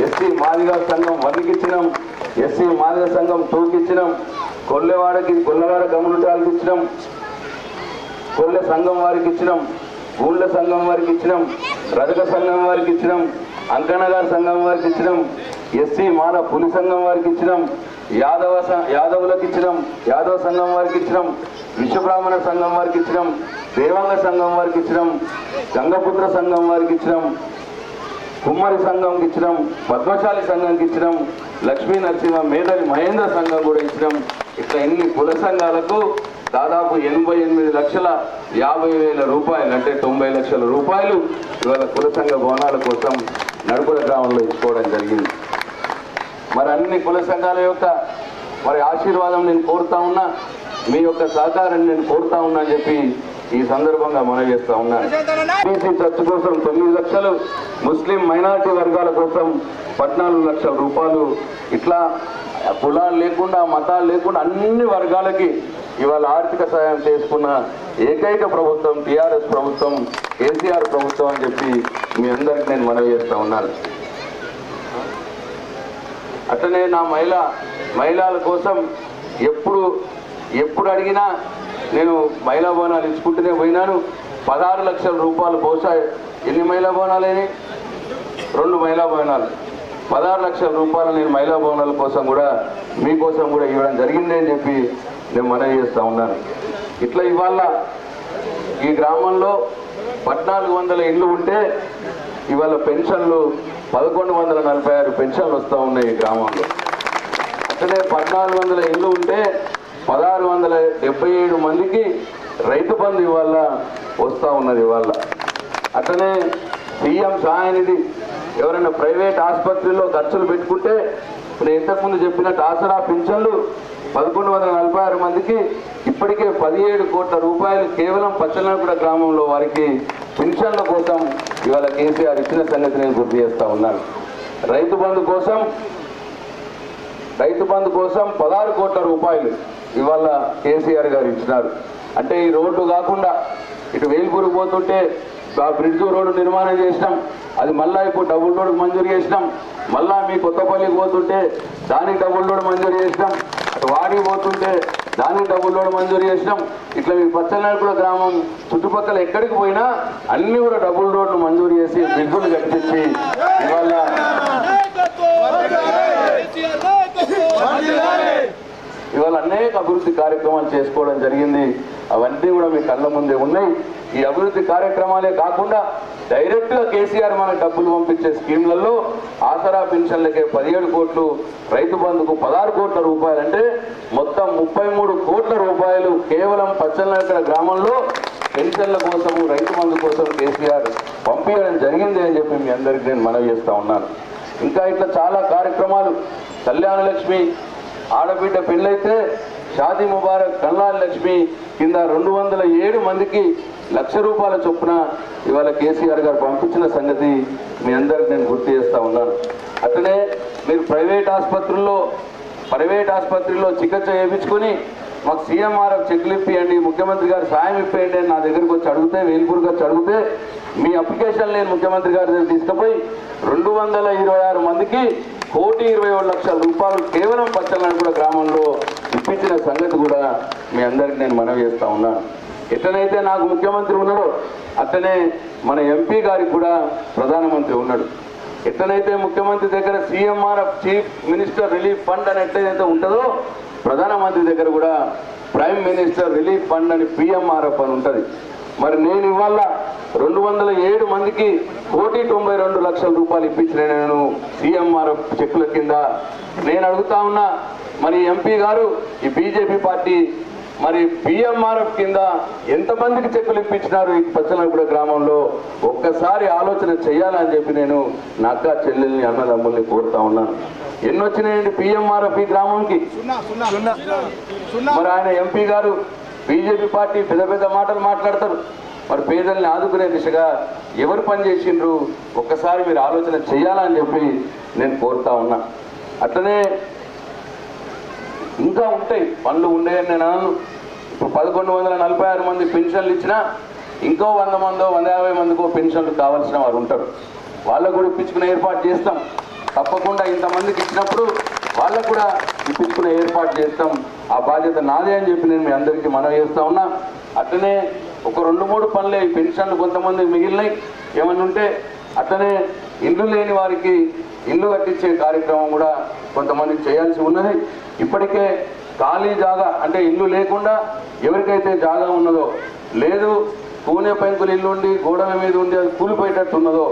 ఎస్సీ మాదిగ సంఘం 1కి ఇచ్చినాం, ఎస్సీ మాదిగ సంఘం 2కి ఇచ్చినాం, కొల్లవాడ కమ్యూనిటీలకు ఇచ్చినాం, కొల్లె సంఘం వారికి ఇచ్చినాం, ఊళ్ళ సంఘం వారికి ఇచ్చినాం, రజక సంఘం వారికి ఇచ్చినాం, అంకనగారి సంఘం వారికి ఇచ్చినాం, ఎస్సీ మాల పులి సంఘం వారికి ఇచ్చినాం, యాదవులకు ఇచ్చినాం, యాదవ సంఘం వారికి ఇచ్చినాం, విశ్వబ్రాహ్మణ సంఘం వారికి ఇచ్చినాం, దేవాంగ సంఘం వారికి ఇచ్చినాం, గంగపుత్ర సంఘం వారికి ఇచ్చినాం, కుమ్మరి సంఘంకి ఇచ్చినాం, పద్మశాలి సంఘంకి ఇచ్చినాం, లక్ష్మీ నరసింహ మేధవి మహేంద్ర సంఘం కూడా ఇచ్చినాం. ఇట్లా ఇన్ని కుల సంఘాలకు దాదాపు 88,50,000 రూపాయలు అంటే 90 లక్షల రూపాయలు ఇవాళ కుల సంఘ భవనాల కోసం నడుపుల గ్రామంలో ఇచ్చుకోవడం జరిగింది. మరి అన్ని కుల సంఘాల యొక్క మరి ఆశీర్వాదం నేను కోరుతా ఉన్నా, మీ యొక్క సహకారాన్ని నేను కోరుతా ఉన్నా అని చెప్పి ఈ సందర్భంగా మనవి చేస్తా ఉన్నాను. బీసీ చర్చ్ కోసం 9 లక్షలు, ముస్లిం మైనారిటీ వర్గాల కోసం 14 లక్షల రూపాయలు, ఇట్లా కులాలు లేకుండా మతాలు లేకుండా అన్ని వర్గాలకి ఇవాళ ఆర్థిక సహాయం చేసుకున్న ఏకైక ప్రభుత్వం టీఆర్ఎస్ ప్రభుత్వం, కేసీఆర్ ప్రభుత్వం అని చెప్పి మీ అందరికీ నేను మనవి చేస్తా ఉన్నాను. అట్లనే నా మహిళల కోసం ఎప్పుడు అడిగినా నేను మహిళా భవనాలు ఇచ్చుకుంటూనే పోయినాను. 16 లక్షల రూపాయలు, బహుశా ఎన్ని మహిళా భవనాలేని 2 మహిళా భవనాలు, 16 లక్షల రూపాయలు నేను మహిళా భవనాల కోసం కూడా మీకోసం కూడా ఇవ్వడం జరిగింది అని చెప్పి నేను మనవి చేస్తూ ఉన్నాను. ఇట్లా ఇవాళ ఈ గ్రామంలో 1400 ఇళ్ళు ఉంటే ఇవాళ పెన్షన్లు 1146 పెన్షన్లు వస్తూ ఉన్నాయి ఈ గ్రామంలో. అట్లనే 1400 ఇళ్ళు ఉంటే 1677 మందికి రైతు బంధు ఇవాళ వస్తూ ఉన్నది ఇవాళ. అట్లనే సీఎం సహాయ నిధి ఎవరైనా ప్రైవేట్ ఆసుపత్రిలో ఖర్చులు పెట్టుకుంటే నేను ఇంతకుముందు చెప్పినట్టు ఆసరా పింఛన్లు 1146 మందికి ఇప్పటికే 17 కోట్ల రూపాయలు కేవలం పచ్చలనగూడ గ్రామంలో వారికి పింఛన్ల కోసం ఇవాళ కేసీఆర్ ఇచ్చిన సంగతి నేను గుర్తు చేస్తా ఉన్నాను. రైతు బంధు కోసం 16 కోట్ల రూపాయలు ఇవాళ కేసీఆర్ గారు ఇచ్చినారు. అంటే ఈ రోడ్డు కాకుండా ఇటు వేల్పూరు పోతుంటే ఆ బ్రిడ్జ్ రోడ్డు నిర్మాణం చేసినాం, అది మళ్ళా ఇప్పుడు డబుల్ రోడ్ మంజూరు చేసినాం. మళ్ళా మీ కొత్తపల్లికి పోతుంటే దానికి డబుల్ రోడ్ మంజూరు చేసినాం, అటు వాడికి పోతుంటే దానికి డబుల్ రోడ్ మంజూరు చేసినాం. ఇట్లా మీ పచ్చలనగూడ గ్రామం చుట్టుపక్కల ఎక్కడికి పోయినా అన్ని కూడా డబుల్ రోడ్లు మంజూరు చేసి బ్రిడ్జులు కట్టించి ఇవాళ అనేక అభివృద్ధి కార్యక్రమాలు చేసుకోవడం జరిగింది. అవన్నీ కూడా మీ కళ్ళ ముందే ఉన్నాయి. ఈ అభివృద్ధి కార్యక్రమాలే కాకుండా డైరెక్ట్గా కేసీఆర్ మనకు డబ్బులు పంపించే స్కీమ్లలో ఆసరా పెన్షన్లకే 17 కోట్లు, రైతు బంధుకు 16 కోట్ల రూపాయలు, అంటే మొత్తం 33 కోట్ల రూపాయలు కేవలం పచ్చలనగూడ గ్రామంలో పెన్షన్ల కోసము రైతు బంధు కోసం కేసీఆర్ పంపించడం జరిగింది అని చెప్పి మీ అందరికీ నేను మనవి చేస్తూ ఉన్నాను. ఇంకా ఇట్లా చాలా కార్యక్రమాలు, కళ్యాణ లక్ష్మి ఆడబిడ్డ పెళ్ళైతే షాదీ ముబారక్ కళ్యాణ లక్ష్మి కింద 207 మందికి ₹1,00,000 చొప్పున ఇవాళ కేసీఆర్ గారు పంపించిన సంగతి మీ అందరికి నేను గుర్తు చేస్తూ ఉన్నాను. అట్లనే మీరు ప్రైవేట్ ఆసుపత్రిలో చికిత్స చేయించుకొని మాకు సీఎంఆర్ఎఫ్ చెక్లు ఇప్పియండి, ముఖ్యమంత్రి గారు సాయం ఇప్పియండి అని నా దగ్గరికి వచ్చి అడిగితే, వేల్పూర్కి వచ్చి అడిగితే మీ అప్లికేషన్ నేను ముఖ్యమంత్రి గారి దగ్గర తీసుకుపోయి 226 మందికి ₹1,27,00,000 కేవలం పచ్చలనగూడ గ్రామంలో ఇప్పించిన సంగతి కూడా మీ అందరికి నేను మనవి చేస్తూ ఉన్నాను. ఎట్లనైతే నాకు ముఖ్యమంత్రి ఉన్నాడో అట్లనే మన ఎంపీ గారికి కూడా ప్రధానమంత్రి ఉన్నాడు. ఎట్లనైతే ముఖ్యమంత్రి దగ్గర CMRF chief minister relief fund అని ఎట్లయితే ఉంటుందో ప్రధానమంత్రి దగ్గర కూడా ప్రైమ్ మినిస్టర్ రిలీఫ్ ఫండ్ అని పిఎంఆర్ఎఫ్ అని ఉంటుంది. మరి నేను ఇవాళ 207 మందికి ₹1,92,00,000 ఇప్పించిన నేను సీఎంఆర్ఎఫ్ చెక్కుల కింద. నేను అడుగుతా ఉన్నా, మరి ఎంపీ గారు ఈ బీజేపీ పార్టీ మరి పిఎంఆర్ఎఫ్ కింద ఎంతమందికి చెక్కులు ఇప్పించినారు ఈ పచ్చనగూడ గ్రామంలో ఒక్కసారి ఆలోచన చేయాలని చెప్పి నేను నా అక్క చెల్లెల్ని అన్నదమ్ముల్ని కోరుతా ఉన్నాను. ఎన్నొచ్చినాయండి పిఎంఆర్ఎఫ్ ఈ గ్రామంకి? మరి ఆయన ఎంపీ గారు బీజేపీ పార్టీ పెద్ద పెద్ద మాటలు మాట్లాడతారు. మరి పేదల్ని ఆదుకునే దిశగా ఎవరు పనిచేసిండ్రు ఒక్కసారి మీరు ఆలోచన చేయాలని చెప్పి నేను కోరుతా ఉన్నా. అట్లనే ఇంకా ఉంటాయి పనులు ఉండేయని నేను అన్నాను. ఇప్పుడు 1146 మంది పెన్షన్లు ఇచ్చినా ఇంకో 100 మందో 150 మందికో పెన్షన్లు కావాల్సిన వారు ఉంటారు. వాళ్ళకు కూడా ఇప్పించుకునే ఏర్పాటు చేస్తాం. తప్పకుండా ఇంతమందికి ఇచ్చినప్పుడు వాళ్ళకు కూడా ఇప్పించుకునే ఏర్పాటు చేస్తాం. ఆ బాధ్యత నాదే అని చెప్పి నేను మీ అందరికీ మనవి చేస్తా ఉన్నా. అట్లనే ఒక 2-3 పనులే పెన్షన్లు కొంతమంది మిగిలినాయి ఏమన్నా ఉంటే అట్లనే ఇల్లు లేని వారికి ఇల్లు కట్టించే కార్యక్రమం కూడా కొంతమంది చేయాల్సి ఉన్నది. ఇప్పటికే ఖాళీ జాగా అంటే ఇల్లు లేకుండా ఎవరికైతే జాగా ఉన్నదో లేదు కూనే పెంకులు ఇల్లు ఉండి గోడల మీద ఉండి అది కూలిపోయేటట్టు ఉన్నదో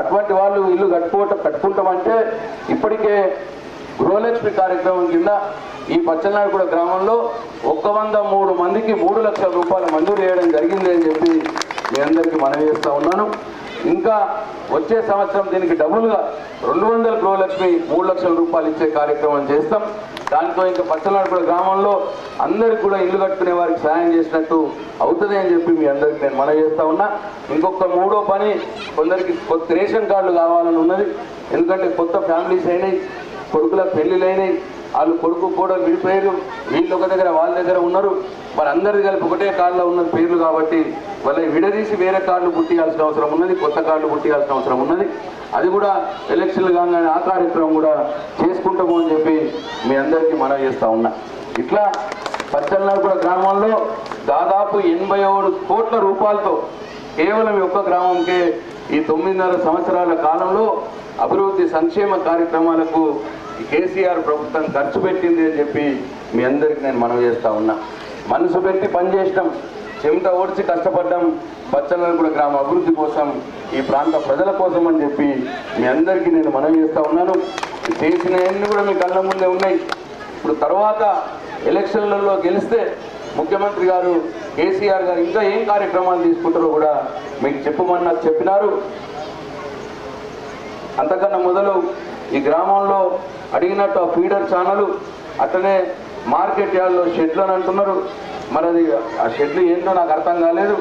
అటువంటి వాళ్ళు ఇల్లు కట్టుకుంటామంటే ఇప్పటికే గృహలక్ష్మి కార్యక్రమం కింద ఈ పచ్చనాయకుడ గ్రామంలో 103 మందికి 3 లక్షల రూపాయలు మంజూరు చేయడం జరిగింది అని చెప్పి మీ అందరికీ మనవి చేస్తా ఉన్నాను. ఇంకా వచ్చే సంవత్సరం దీనికి డబుల్గా 200 గృహలక్ష్మి 3 లక్షల రూపాయలు ఇచ్చే కార్యక్రమం చేస్తాం. దాంతో ఇంకా పచ్చనాయకుడ గ్రామంలో అందరికి కూడా ఇల్లు కట్టుకునే వారికి సాయం చేసినట్టు అవుతుంది అని చెప్పి మీ అందరికీ నేను మనవి చేస్తా ఉన్నా. ఇంకొక 3వ పని కొందరికి కొత్త రేషన్ కార్డులు కావాలని ఉన్నది. ఎందుకంటే కొత్త ఫ్యామిలీస్ అయినాయి, కొడుకులకు పెళ్లిళ్ళు అయినాయి, వాళ్ళు కొడుకు కూడా విడిపోయారు, వీళ్ళు ఒక దగ్గర వాళ్ళ దగ్గర ఉన్నారు. మరి అందరిది కలిపి ఒకటే కార్డులో ఉన్న పేర్లు కాబట్టి వాళ్ళని విడదీసి వేరే కార్డులు పుట్టియాల్సిన అవసరం ఉన్నది, కొత్త కార్డులు పుట్టియాల్సిన అవసరం ఉన్నది. అది కూడా ఎలక్షన్లు కాగానే ఆ కార్యక్రమం కూడా చేసుకుంటాము అని చెప్పి మీ అందరికీ మనవి చేస్తా ఉన్నా. ఇట్లా పచ్చనాయకుడ గ్రామంలో దాదాపు 87 కోట్ల రూపాయలతో కేవలం ఈ ఒక్క గ్రామంకే ఈ 9.5 సంవత్సరాల కాలంలో అభివృద్ధి సంక్షేమ కార్యక్రమాలకు కేసీఆర్ ప్రభుత్వం ఖర్చు పెట్టింది అని చెప్పి మీ అందరికీ నేను మనవి చేస్తా ఉన్నా. మనసు పెట్టి పనిచేయడం, చెమట ఓడ్చి కష్టపడ్డం పచ్చనాయకుడ గ్రామ అభివృద్ధి కోసం, ఈ ప్రాంత ప్రజల కోసం అని చెప్పి మీ అందరికీ నేను మనవి చేస్తా ఉన్నాను. చేసినవన్నీ కూడా మీ కళ్ళ ముందే ఉన్నాయి. ఇప్పుడు తర్వాత ఎలక్షన్లలో గెలిస్తే ముఖ్యమంత్రి గారు కేసీఆర్ గారు ఇంకా ఏం కార్యక్రమాలు తీసుకుంటారో కూడా మీకు చెప్పినారు. అంతకన్నా మొదలు ఈ గ్రామంలో అడిగినట్టు ఆ ఫీడర్ ఛానల్ అట్లనే మార్కెట్ యార్డ్లో షెడ్లు అని అంటున్నారు. మరి అది ఆ షెడ్లు ఏంటో నాకు అర్థం కాలేదు.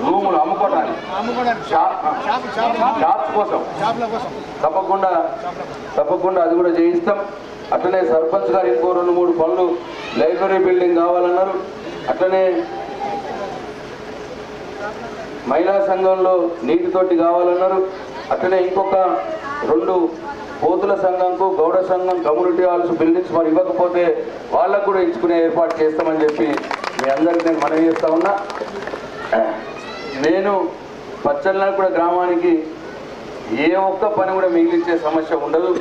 రూములు అమ్ముకోవడానికి షాప్స్ కోసం తప్పకుండా అది కూడా చేయిస్తాం. అట్లనే సర్పంచ్ గారు ఇంకో 2-3 పనులు లైబ్రరీ బిల్డింగ్ కావాలన్నారు. అట్లనే మహిళా సంఘంలో నీటితోటి కావాలన్నారు. అట్లనే ఇంకొక 2 పోతుల సంఘంకు గౌడ సంఘం కమ్యూనిటీ హాల్స్ బిల్డింగ్స్ మరి ఇవ్వకపోతే వాళ్ళకు కూడా ఇచ్చుకునే ఏర్పాటు చేస్తామని చెప్పి మీ అందరికీ నేను మనవి చేస్తా ఉన్నా. నేను పచ్చనాయకుడ గ్రామానికి ఏ ఒక్క పని కూడా మిగిలించే సమస్య ఉండదు.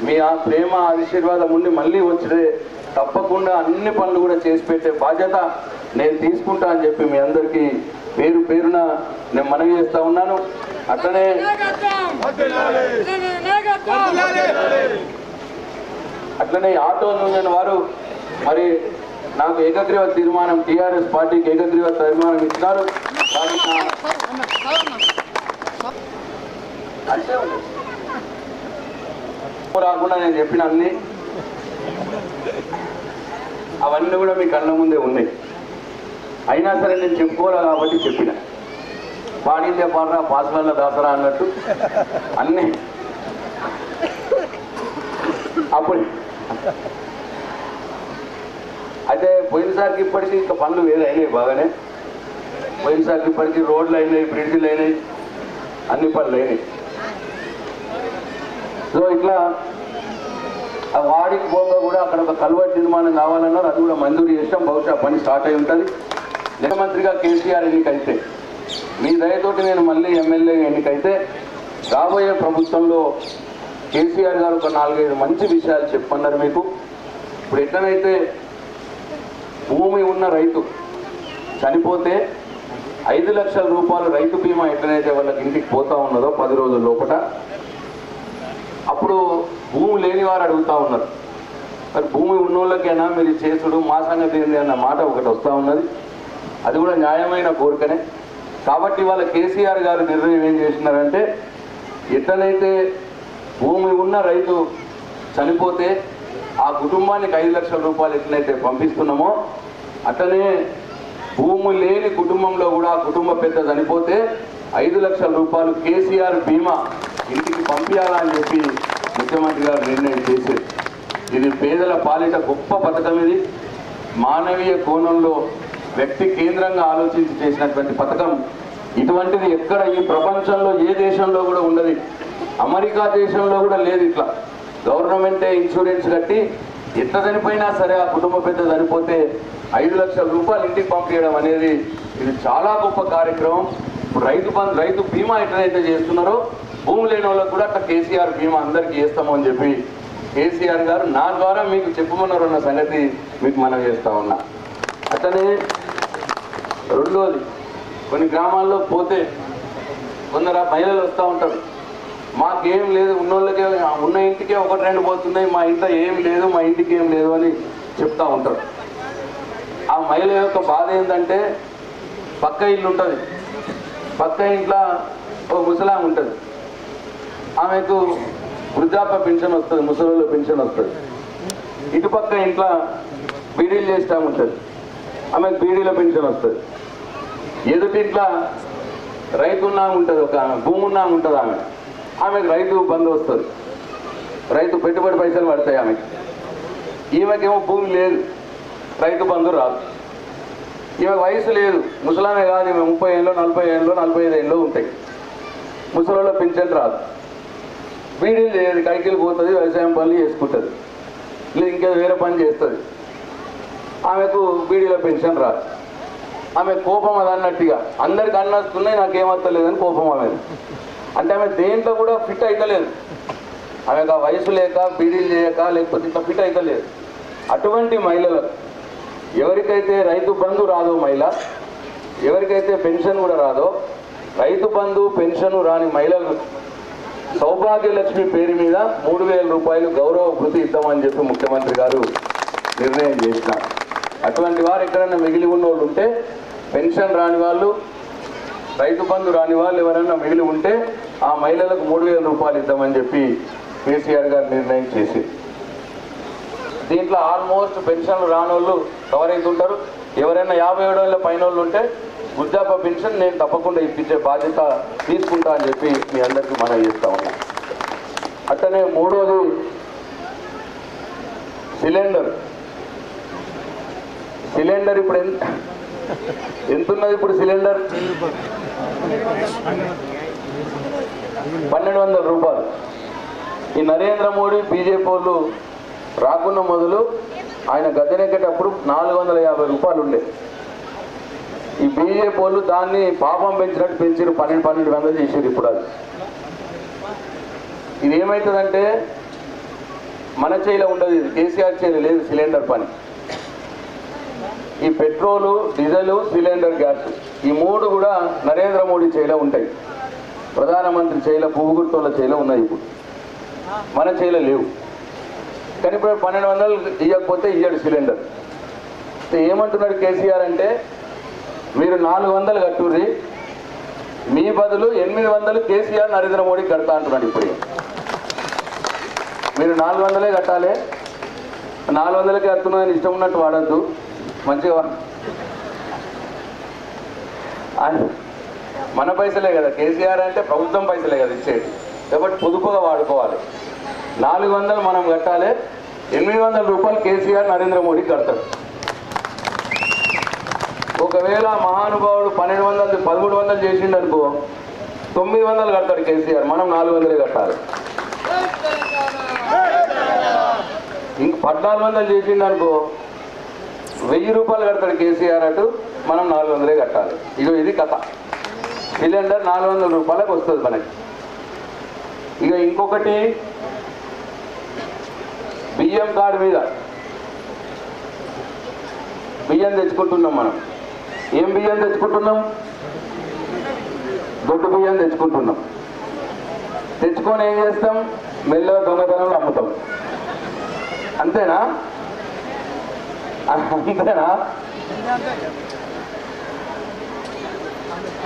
మీ ఆ ప్రేమ ఆశీర్వాదం ఉండి మళ్ళీ వచ్చితే తప్పకుండా అన్ని పనులు కూడా చేసి పెట్టే బాధ్యత నేను తీసుకుంటా అని చెప్పి మీ అందరికీ పేరు పేరున నేను మనవి చేస్తా ఉన్నాను. అట్లనే ఆటో యూనియన్ వారు మరి నాకు ఏకగ్రీవ తీర్మానం టీఆర్ఎస్ పార్టీకి ఏకగ్రీవ తీర్మానం ఇచ్చినారు. రాకుండా నేను చెప్పిన అన్ని అవన్నీ కూడా మీ కళ్ళ ముందే ఉన్నాయి. అయినా సరే నేను చెప్పుకోరా కాబట్టి చెప్పిన పాడిందే పాడరా పాసల దాసరా అన్నట్టు అన్నీ అప్పుడు అయితే పోయినసారికి ఇప్పటికీ ఇంకా పనులు వేరే అయినాయి బాగానే. పోయినసారికి ఇప్పటికీ రోడ్లు అయినాయి, బ్రిడ్జిలు అయినాయి, అన్ని పనులు అయినాయి. సో ఇట్లా వాడికి పోగా కూడా అక్కడ ఒక కల్వర్ట్ నిర్మాణం కావాలన్నారు. అది కూడా మంజూరు చేసాం. బహుశా పని స్టార్ట్ అయి ఉంటుంది. ముఖ్యమంత్రిగా కేసీఆర్ ఎన్నికైతే మీ దయతోటి నేను మళ్ళీ ఎమ్మెల్యే ఎన్నికైతే రాబోయే ప్రభుత్వంలో కేసీఆర్ గారు ఒక 4-5 మంచి విషయాలు చెప్పన్నారు మీకు. ఇప్పుడు ఎట్లనైతే భూమి ఉన్న రైతు చనిపోతే 5 లక్షల రూపాయలు రైతు బీమా ఎట్లనైతే వాళ్ళకి ఇంటికి పోతా ఉన్నదో 10 రోజుల లోపల, అప్పుడు భూమి లేని వారు అడుగుతూ ఉన్నారు. మరి భూమి ఉన్నోళ్ళకైనా మీరు చేసుడు మా సంగతి ఏంది అన్న మాట ఒకటి వస్తూ ఉన్నది. అది కూడా న్యాయమైన కోరికనే. కాబట్టి వాళ్ళ కేసీఆర్ గారు నిర్ణయం ఏం చేసినారంటే, ఎట్లనైతే భూమి ఉన్న రైతు చనిపోతే ఆ కుటుంబానికి 5 లక్షల రూపాయలు ఎట్లయితే పంపిస్తున్నామో, అట్లనే భూమి లేని కుటుంబంలో కూడా ఆ కుటుంబ పెద్ద చనిపోతే 5 లక్షల రూపాయలు కేసీఆర్ బీమా ఇంటికి పంపించాలని చెప్పి ముఖ్యమంత్రి గారు నిర్ణయం చేశారు. ఇది పేదల పాలిట గొప్ప పథకం. ఇది మానవీయ కోణంలో వ్యక్తి కేంద్రంగా ఆలోచించి చేసినటువంటి పథకం. ఇటువంటిది ఎక్కడ ఈ ప్రపంచంలో ఏ దేశంలో కూడా ఉండదు. అమెరికా దేశంలో కూడా లేదు. ఇట్లా గవర్నమెంటే ఇన్సూరెన్స్ కట్టి ఎట్లా చనిపోయినా సరే ఆ కుటుంబ పెద్ద చనిపోతే 5 లక్షల రూపాయలు ఇంటికి పంపించడం అనేది ఇది చాలా గొప్ప కార్యక్రమం. ఇప్పుడు రైతు బీమా ఎట్లయితే చేస్తున్నారో భూమి లేని వాళ్ళకు కూడా అట్లా కేసీఆర్ బీమా అందరికీ చేస్తాము అని చెప్పి కేసీఆర్ గారు నా ద్వారా మీకు చెప్పమన్నారు అన్న సంగతి మీకు మనం చేస్తా ఉన్నా. అట్లనే రెండోది, కొన్ని గ్రామాల్లో పోతే కొందరు మహిళలు వస్తూ ఉంటారు, మాకేం లేదు, ఉన్నోళ్ళకే ఉన్న ఇంటికే 1-2 పోతున్నాయి, మా ఇంట్లో ఏం లేదు, మా ఇంటికి ఏం లేదు అని చెప్తూ ఉంటారు. ఆ మహిళ యొక్క బాధ ఏంటంటే, పక్క ఇల్లు ఉంటుంది, పక్క ఇంట్లో ఒక ముసలాం ఉంటుంది, ఆమెకు వృద్ధాప్య పెన్షన్ వస్తుంది, ముసలిలో పెన్షన్ వస్తుంది. ఇటుపక్క ఇంట్లో బీడీలు చేస్తూ ఉంటుంది, ఆమెకు బీడీల పెన్షన్ వస్తుంది. ఎదుటింట్లో రైతు ఉన్నా ఉంటుంది, ఒక భూమి ఉన్నా ఉంటుంది, ఆమెకు రైతు బంధు వస్తుంది, రైతు పెట్టుబడి పైసలు పడతాయి ఆమెకి. ఈమెకేమో భూమి లేదు, రైతు బంధు రాదు. ఈమె వయసు లేదు, ముసలామే కాదు, ఈమె 30 ఏళ్ళు 40 ఏళ్ళు 45 ఏళ్ళు ఉంటాయి, ముసలిలో పెన్షన్ రాదు. బీడీలు చేయదు, కైకిలు పోతుంది, వ్యవసాయం పనులు చేసుకుంటుంది, లేదు ఇంకేదో వేరే పని చేస్తుంది, ఆమెకు బీడీలో పెన్షన్ రాదు. ఆమె కోపం అది అన్నట్టుగా, అందరికి అన్నస్తున్నాయి నాకేమత్తలేదని కోపం ఆమె. అంటే ఆమె దేంట్లో కూడా ఫిట్ అవుతలేదు, ఆమెకు ఆ వయసు లేక బీడీలు చేయక లేకపోతే ఇట్లా ఫిట్ అవుతలేదు. అటువంటి మహిళలు ఎవరికైతే రైతు బంధు రాదో, మహిళ ఎవరికైతే పెన్షన్ కూడా రాదో, రైతు బంధు పెన్షన్ రాని మహిళలు సౌభాగ్యలక్ష్మి పేరు మీద 3000 రూపాయలు గౌరవ భృతి ఇద్దామని చెప్పి ముఖ్యమంత్రి గారు నిర్ణయం చేసినారు. అటువంటి వారు ఎక్కడైనా మిగిలి ఉన్న వాళ్ళు ఉంటే, పెన్షన్ రాని వాళ్ళు, రైతు బంధు రాని వాళ్ళు ఎవరైనా మిగిలి ఉంటే ఆ మహిళలకు 3000 రూపాయలు ఇద్దామని చెప్పి కేసీఆర్ గారు నిర్ణయం చేసి, దీంట్లో ఆల్మోస్ట్ పెన్షన్లు రానోళ్ళు కవర్ అవుతుంటారు. ఎవరైనా 57 ఏళ్ళ పైన వాళ్ళు ఉంటే వృద్ధాప్య పెన్షన్ నేను తప్పకుండా ఇప్పించే బాధ్యత తీసుకుంటా అని చెప్పి మీ అందరికీ మనం చేస్తా ఉన్నా. అట్లనే మూడోది సిలిండర్. ఇప్పుడు ఎంతున్నది? ఇప్పుడు సిలిండర్ 1200 రూపాయలు. ఈ నరేంద్ర మోడీ బీజేపీ వాళ్ళు రాకున్న మొదలు ఆయన గద్దెనెక్కేటప్పుడు 450 రూపాయలు ఉండే. ఈ బీజేపీ వాళ్ళు దాన్ని పాపం పెంచినట్టు పెంచారు, 1200 చేసారు. ఇప్పుడు అది ఇది ఏమవుతుందంటే మన చేయిలో ఉండదు, ఇది కేసీఆర్ చేయిలో లేదు సిలిండర్ పని. ఈ పెట్రోలు, డీజిల్, సిలిండర్, గ్యాస్ ఈ 3 కూడా నరేంద్ర మోడీ చేయిలో ఉంటాయి. ప్రధానమంత్రి చేయిలో, పువ్వు గుర్తుల చేయిలో ఉన్నాయి. ఇప్పుడు మన చేయిలో లేవు. కానీ ఇప్పుడు 1200 ఇవ్వకపోతే ఇయ్యడు సిలిండర్. ఏమంటున్నాడు కేసీఆర్ అంటే, మీరు 400 కట్టుర్రి, మీ బదులు 800 కేసీఆర్ నరేంద్ర మోడీ కడతా అంటున్నాడు. ఇప్పుడు మీరు 400 కట్టాలి, 400కే కడుతున్నాయని ఇష్టం ఉన్నట్టు వాడద్దు, మంచిగా మన పైసలే కదా, కేసీఆర్ అంటే ప్రభుత్వం పైసలే కదా ఇచ్చేది, కాబట్టి పొదుపుగా వాడుకోవాలి. 400 మనం కట్టాలి, 800 రూపాయలు కేసీఆర్ నరేంద్ర మోడీ కడతాడు. ఒకవేళ మహానుభావుడు 1200 1300 చేసిండు అనుకో, 900 కడతాడు కేసీఆర్, మనం 400 కట్టాలి. ఇంక 1400 చేసిండు అనుకో, 1000 రూపాయలు కడతాడు కేసీఆర్, అటు మనం 400 కట్టాలి. ఇది కథ. సిలిండర్ 400 రూపాయలకు వస్తుంది మనకి. ఇక ఇంకొకటి, బియ్యం కార్డు మీద బియ్యం తెచ్చుకుంటున్నాం మనం. ఏం బియ్యం తెచ్చుకుంటున్నాం? దొడ్డు బియ్యం తెచ్చుకుంటున్నాం. తెచ్చుకొని ఏం చేస్తాం? మెల్లగా దొంగతనంలో అమ్ముతాం. అంతేనా? అంతేనా?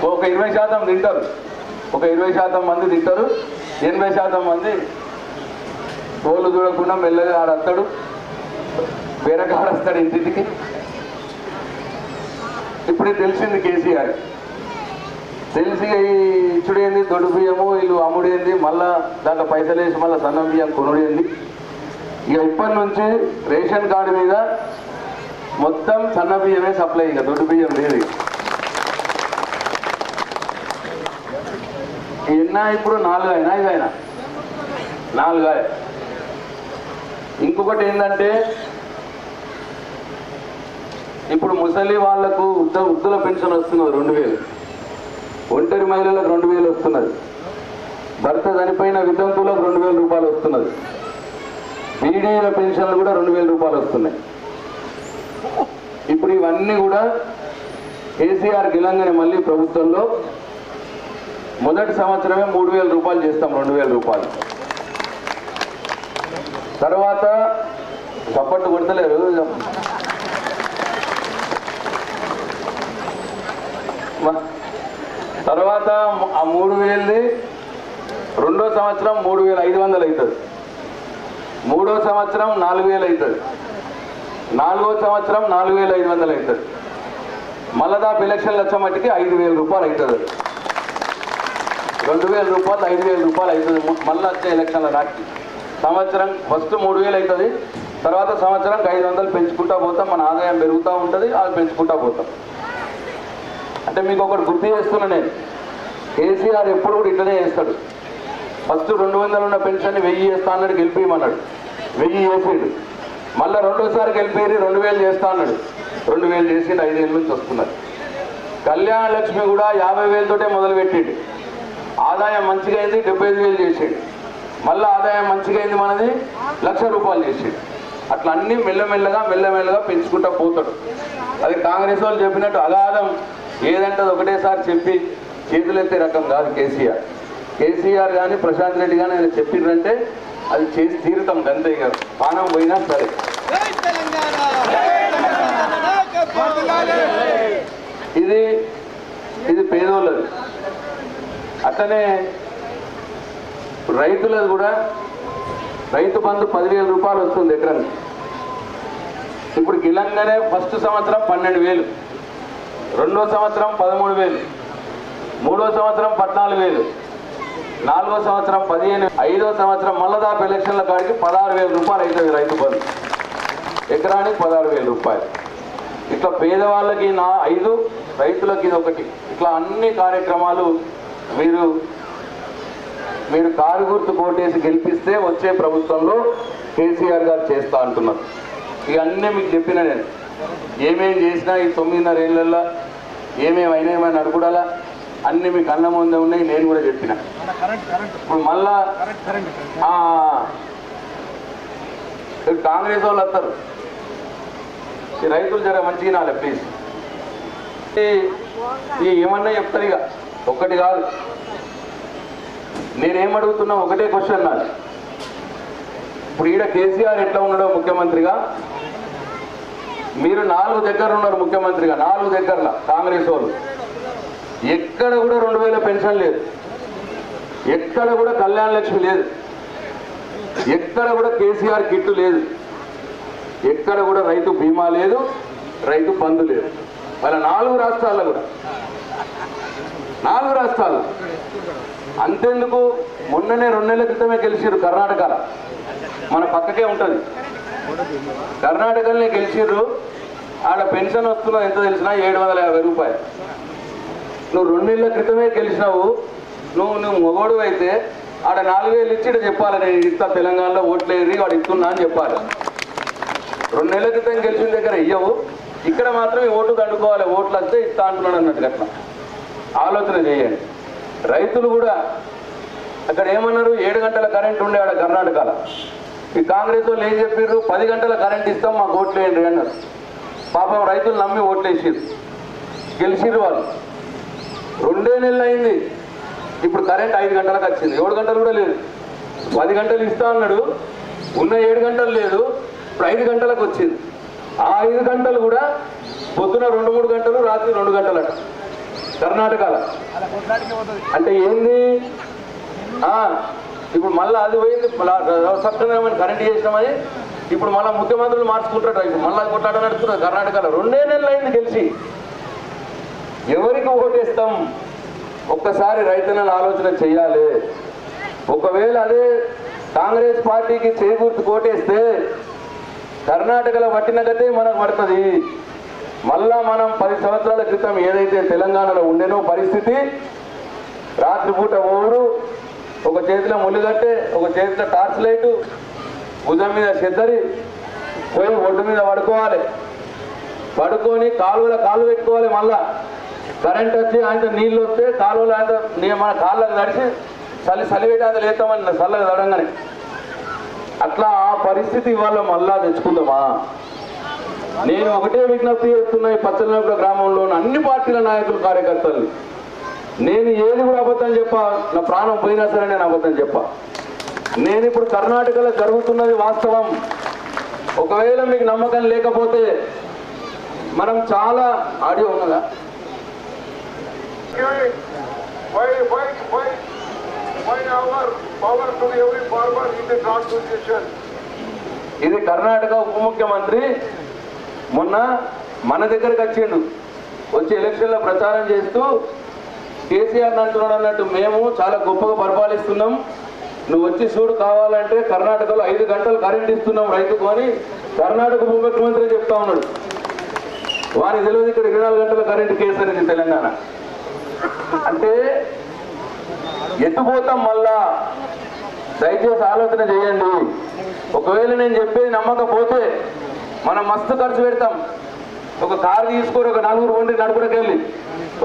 ఒక 20% తింటారు, ఒక 20% మంది తింటారు, 80% మంది తోలు చూడకుండా మెల్లగా ఆడస్తాడు, వేరే కాడస్తాడు ఇంటికి. ఇప్పుడు తెలిసింది కేసీఆర్, తెలిసి ఇచ్చుడేంది దొడ్డు బియ్యము వీళ్ళు అమ్ముడేంది, మళ్ళా దాంట్లో పైసలు వేసి మళ్ళీ సన్నం బియ్యం కొనుడేంది. ఇక ఇప్పటి నుంచి రేషన్ కార్డు మీద మొత్తం సన్న బియ్యమే సప్లై, ఇక దొడ్డు బియ్యం లేదు. ఎన్నా ఇప్పుడు 4 అయినా 5 అయినా 4. ఇంకొకటి ఏంటంటే ఇప్పుడు ముసలి వాళ్లకు వృద్ధుల పెన్షన్ వస్తున్నది 2000, ఒంటరి మహిళలకు 2000 వస్తున్నది, భర్త చనిపోయిన వితంతువులకు 2000 రూపాయలు వస్తున్నది, బీడీల పెన్షన్లు కూడా 2000 రూపాయలు వస్తున్నాయి. ఇప్పుడు ఇవన్నీ కూడా కేసీఆర్ గెలంగానే మళ్ళీ ప్రభుత్వంలో మొదటి సంవత్సరమే 3000 రూపాయలు చేస్తాం, 2000 రూపాయలు. తర్వాత చప్పట్లు కొడతలేరు, తర్వాత ఆ 3000ది రెండో సంవత్సరం 3500 అవుతుంది, మూడో సంవత్సరం 4000 అవుతుంది, 4వ సంవత్సరం 4500 అవుతుంది, మళ్ళా దాపు ఎలక్షన్లు వచ్చే మట్టికి 5000 రూపాయలు అవుతుంది. 2000 రూపాయలు 5000 రూపాయలు అవుతుంది మళ్ళీ వచ్చే ఎలక్షన్ల నాటికి. సంవత్సరం ఫస్ట్ 3000 అవుతుంది, తర్వాత సంవత్సరానికి 500 పెంచుకుంటా పోతాం, మన ఆదాయం పెరుగుతూ ఉంటుంది, అది పెంచుకుంటా పోతాం. అంటే మీకు ఒకటి గుర్తు చేస్తున్నా నేను, కేసీఆర్ ఎప్పుడు కూడా ఇట్లనే చేస్తాడు. ఫస్ట్ 200 ఉన్న పెన్షన్ 1000 చేస్తా అన్నాడు, గెలిపిమన్నాడు, 1000 చేసిండు. మళ్ళీ రెండోసారి గెలిపేది 2000 చేస్తా అన్నాడు, 2000 చేసిండు, 5 ఏళ్ళ నుంచి వస్తున్నారు. కళ్యాణ లక్ష్మి కూడా 50,000 తోటే మొదలుపెట్టిండు, ఆదాయం మంచిగా అయింది, 75,000 చేసాడు, మళ్ళీ ఆదాయం మంచిగా అయింది, మనది 1,00,000 రూపాయలు చేసాడు. అట్లా అన్నీ మెల్లమెల్లగా పెంచుకుంటా పోతాడు. అది కాంగ్రెస్ వాళ్ళు చెప్పినట్టు అగాధం ఏదంటే అది ఒకటేసారి చెప్పి చేతులెత్తే రకం కాదు కేసీఆర్. కేసీఆర్ కానీ ప్రశాంత్ రెడ్డి కానీ ఆయన చెప్పిండ్రంటే అది చేసి తీరుతాం, గంతే గారు పానం పోయినా సరే. ఇది పేదోళ్ళది. అట్లనే రైతులది కూడా రైతు బంధు 10,000 రూపాయలు వస్తుంది ఎకరానికి. ఇప్పుడు గిలంగానే ఫస్ట్ సంవత్సరం 12,000, రెండో సంవత్సరం 13,000, మూడో సంవత్సరం 14,000, 4వ సంవత్సరం 15,000, 5వ సంవత్సరం మళ్ళా దాపు ఎలక్షన్ల కాడికి 16,000 రూపాయలు అవుతుంది రైతు బంధు, ఎకరానికి 16,000 రూపాయలు. ఇట్లా పేదవాళ్ళకి 5, రైతులకి ఇది 1. ఇట్లా అన్ని కార్యక్రమాలు మీరు కారు గుర్తు కోటేసి గెలిపిస్తే వచ్చే ప్రభుత్వంలో కేసీఆర్ గారు చేస్తా అంటున్నారు. ఇక అన్నీ మీకు చెప్పిన నేను ఏమేం చేసినా ఈ 9.5 ఏళ్ళల్లో ఏమేమైనా అడుగుడాలా అన్నీ మీకు అన్న ముందే ఉన్నాయి, నేను కూడా చెప్పిన. ఇప్పుడు మళ్ళా కాంగ్రెస్ వాళ్ళు వస్తారు, ఈ రైతులు జర మంచిగా నాలే ప్లీజ్. ఏమన్నా చెప్తారు, ఇక ఒక్కటి కాదు, నేనేమడుగుతున్నా ఒకటే క్వశ్చన్ నాది. ఇప్పుడు ఈడ కేసీఆర్ ఎట్లా ఉన్నాడో ముఖ్యమంత్రిగా, మీరు 4 దగ్గర ఉన్నారు ముఖ్యమంత్రిగా, 4 దగ్గరలో కాంగ్రెస్ వాళ్ళు ఎక్కడ కూడా 2000 పెన్షన్ లేదు, ఎక్కడ కూడా కళ్యాణ లక్ష్మి లేదు, ఎక్కడ కూడా కేసీఆర్ కిట్టు లేదు, ఎక్కడ కూడా రైతు బీమా లేదు, రైతు బంధు లేదు. వాళ్ళ 4 రాష్ట్రాల్లో కూడా 4 రాష్ట్రాలు. అంతెందుకు మొన్ననే 2 నెలల క్రితమే గెలిచిర్రు కర్ణాటకలో, మన పక్కకే ఉంటుంది, కర్ణాటకలోనే గెలిచిర్రు. ఆడ పెన్షన్ వస్తున్నది ఎంత తెలిసినా 750 రూపాయలు. నువ్వు 2 నెలల క్రితమే గెలిచినావు, నువ్వు మొగోడు అయితే ఆడ 4,000 ఇచ్చి చెప్పాలి, నేను ఇస్తా తెలంగాణలో ఓట్లు వేరి వాడు ఇస్తున్నా అని చెప్పాలి. 2 నెలల క్రితం గెలిచిన దగ్గర ఇయ్యవు, ఇక్కడ మాత్రం ఈ ఓటు దండుకోవాలి, ఓట్లు వస్తే ఇస్తా అంటున్నాడు అన్నట్టు. అట్లా ఆలోచన చేయండి. రైతులు కూడా అక్కడ ఏమన్నారు, 7 గంటల కరెంట్ ఉండే ఆడ కర్ణాటకలో. ఈ కాంగ్రెస్ వాళ్ళు ఏం చెప్పారు, 10 గంటల కరెంట్ ఇస్తాం మాకు ఓట్లు వేయండి అన్నారు. పాపం రైతులు నమ్మి ఓట్లు వేసిర్రు, గెలిచిర్రు వాళ్ళు. 2 నెలలు అయింది, ఇప్పుడు కరెంట్ 5 గంటలకు వచ్చింది, 7 గంటలు కూడా లేదు. 10 గంటలు ఇస్తా అన్నాడు, ఉన్న 7 గంటలు లేదు, ఇప్పుడు 5 గంటలకు వచ్చింది. ఆ 5 గంటలు కూడా పొద్దున 2-3 గంటలు, రాత్రి 2 గంటలట కర్ణాటకలో. అంటే ఏంది? ఇప్పుడు మళ్ళీ అది పోయింది, సప్తమైన కరెంట్ చేసినామని ఇప్పుడు మళ్ళీ ముఖ్యమంత్రులు మార్చుకుంటారు. ఇప్పుడు మళ్ళీ కొట్లాట నడుస్తున్నారు కర్ణాటకలో. 2 నెలలు అయింది గెలిచి. ఎవరికి ఓటేస్తాం? ఒక్కసారి రైతులను ఆలోచన చెయ్యాలి. ఒకవేళ అదే కాంగ్రెస్ పార్టీకి చేకూర్చి ఓటేస్తే కర్ణాటకలో పట్టిన గతే మనకు పడుతుంది. మళ్ళా మనం 10 సంవత్సరాల క్రితం ఏదైతే తెలంగాణలో ఉండేనో పరిస్థితి, రాత్రిపూట ఓరు, ఒక చేతిలో ముళ్ళుగట్టె, ఒక చేతిలో టార్చ్ లైటు, భుజం మీద చెద్దరి పోయి ఒడ్డు మీద పడుకోవాలి, పడుకొని కాలువలో కాలు పెట్టుకోవాలి. మళ్ళా కరెంట్ వచ్చి ఆయన నీళ్ళు వస్తే కాలువలో ఆయన మన కాళ్ళకు తడిసి చలివేట అంత లేస్తామని చల్లగా తడంగానే. అట్లా ఆ పరిస్థితి ఇవాళ మళ్ళా తెచ్చుకుందామా? నేను ఒకటే విజ్ఞప్తి చేస్తున్నా ఈ పచ్చలనగూడ గ్రామంలో అన్ని పార్టీల నాయకులు, కార్యకర్తలు, నేను ఏది కూడా అబద్ధం చెప్పా, నా ప్రాణం పోయినా సరే నేను అబద్ధం చెప్పా. నేను ఇప్పుడు కర్ణాటకలో జరుగుతున్నది వాస్తవం. ఒకవేళ మీకు నమ్మకం లేకపోతే మనం చాలా ఆడియో ఉన్నదా? ఇది కర్ణాటక ఉప ముఖ్యమంత్రి మొన్న మన దగ్గరకు వచ్చిండు, వచ్చి ఎలక్షన్లో ప్రచారం చేస్తూ కేసీఆర్ అంటున్నాడు అన్నట్టు, మేము చాలా గొప్పగా పరిపాలిస్తున్నాం, నువ్వు వచ్చి చూడు, కావాలంటే కర్ణాటకలో 5 గంటలు కరెంట్ ఇస్తున్నాం రైతుకు అని కర్ణాటక ఉప ముఖ్యమంత్రి చెప్తా ఉన్నాడు. వారికి తెలియదు ఇక్కడ 24 గంటల కరెంట్ కేసు అనేది తెలంగాణ. అంటే ఎత్తుపోతాం. మళ్ళా దయచేసి ఆలోచన చేయండి. ఒకవేళ నేను చెప్పేది నమ్మకపోతే మనం మస్తు ఖర్చు పెడతాం. ఒక కారు తీసుకొని ఒక 4 కొండ్రి నడుపుడకెళ్ళి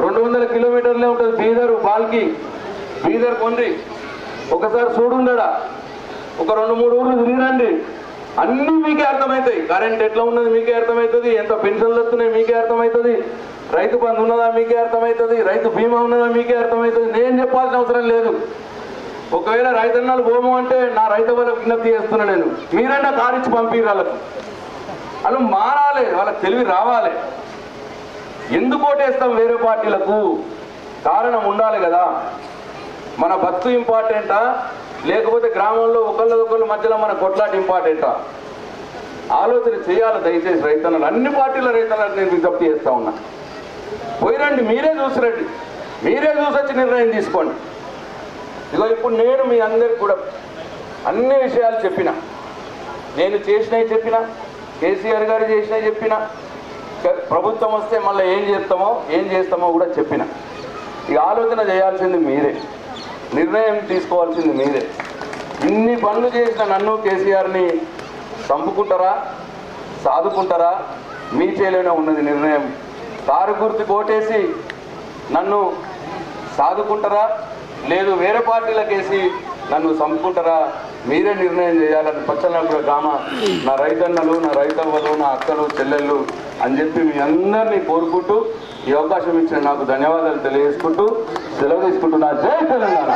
200 కిలోమీటర్లే ఉంటుంది బీదర్ బాల్కి, బీదర్ కొండ్రి. ఒకసారి చూడుండడా, ఒక 2-3 ఊర్లు తిరిగిరండి, అన్నీ మీకే అర్థమవుతాయి. కరెంట్ ఎట్లా ఉన్నది మీకే అర్థమవుతుంది, ఎంత పెన్షన్లు వస్తున్నాయి మీకే అర్థమవుతుంది, రైతు బంధు ఉన్నదా మీకే అర్థమవుతుంది, రైతు బీమా ఉన్నదా మీకే అర్థమవుతుంది. నేను చెప్పాల్సిన అవసరం లేదు. ఒకవేళ రైతన్నలు భూము అంటే నా రైతు వాళ్ళకి విజ్ఞప్తి చేస్తున్నా నేను, మీరైనా కారిచ్చి పంపిరు వాళ్ళకు. వాళ్ళు మారాలి, వాళ్ళకి తెలివి రావాలి. ఎందుకు ఓటేస్తాం వేరే పార్టీలకు? కారణం ఉండాలి కదా. మన బతుకు ఇంపార్టెంటా, లేకపోతే గ్రామంలో ఒకళ్ళ మధ్యలో మన కొట్లాట ఇంపార్టెంటా? ఆలోచన చేయాలి దయచేసి రైతన్నలు. అన్ని పార్టీల రైతన్నలకు నేను విజ్ఞప్తి చేస్తా ఉన్నా, పోయిరండి, మీరే చూసిరండి, మీరే చూసొచ్చి నిర్ణయం తీసుకోండి. ఇగో ఇప్పుడు నేను మీ అందరికి కూడా అన్ని విషయాలు చెప్పిన, నేను చేసినవి చెప్పిన, కేసీఆర్ గారు చేసినవి చెప్పిన, ప్రభుత్వం వస్తే మళ్ళీ ఏం చేస్తామో కూడా చెప్పిన. ఇక ఆలోచన చేయాల్సింది మీరే, నిర్ణయం తీసుకోవాల్సింది మీరే. ఇన్ని పనులు చేసిన నన్ను కేసీఆర్ని చంపుకుంటారా, సాదుకుంటారా? మీ చేలోనే ఉన్నది నిర్ణయం. కారు గుర్తు కోటేసి నన్ను సాదుకుంటారా, లేదు వేరే పార్టీలకేసి నన్ను చంపుకుంటారా? మీరే నిర్ణయం చేయాలని పచ్చలనగూడ గ్రామ నా రైతన్నలు, నా రైతవ్వలు, నా అక్కలు, చెల్లెళ్ళు అని చెప్పి మీ అందరినీ కోరుకుంటూ ఈ అవకాశం ఇచ్చిన నాకు ధన్యవాదాలు తెలియజేసుకుంటూ సెలవు తీసుకుంటున్నా. జై తెలంగాణ.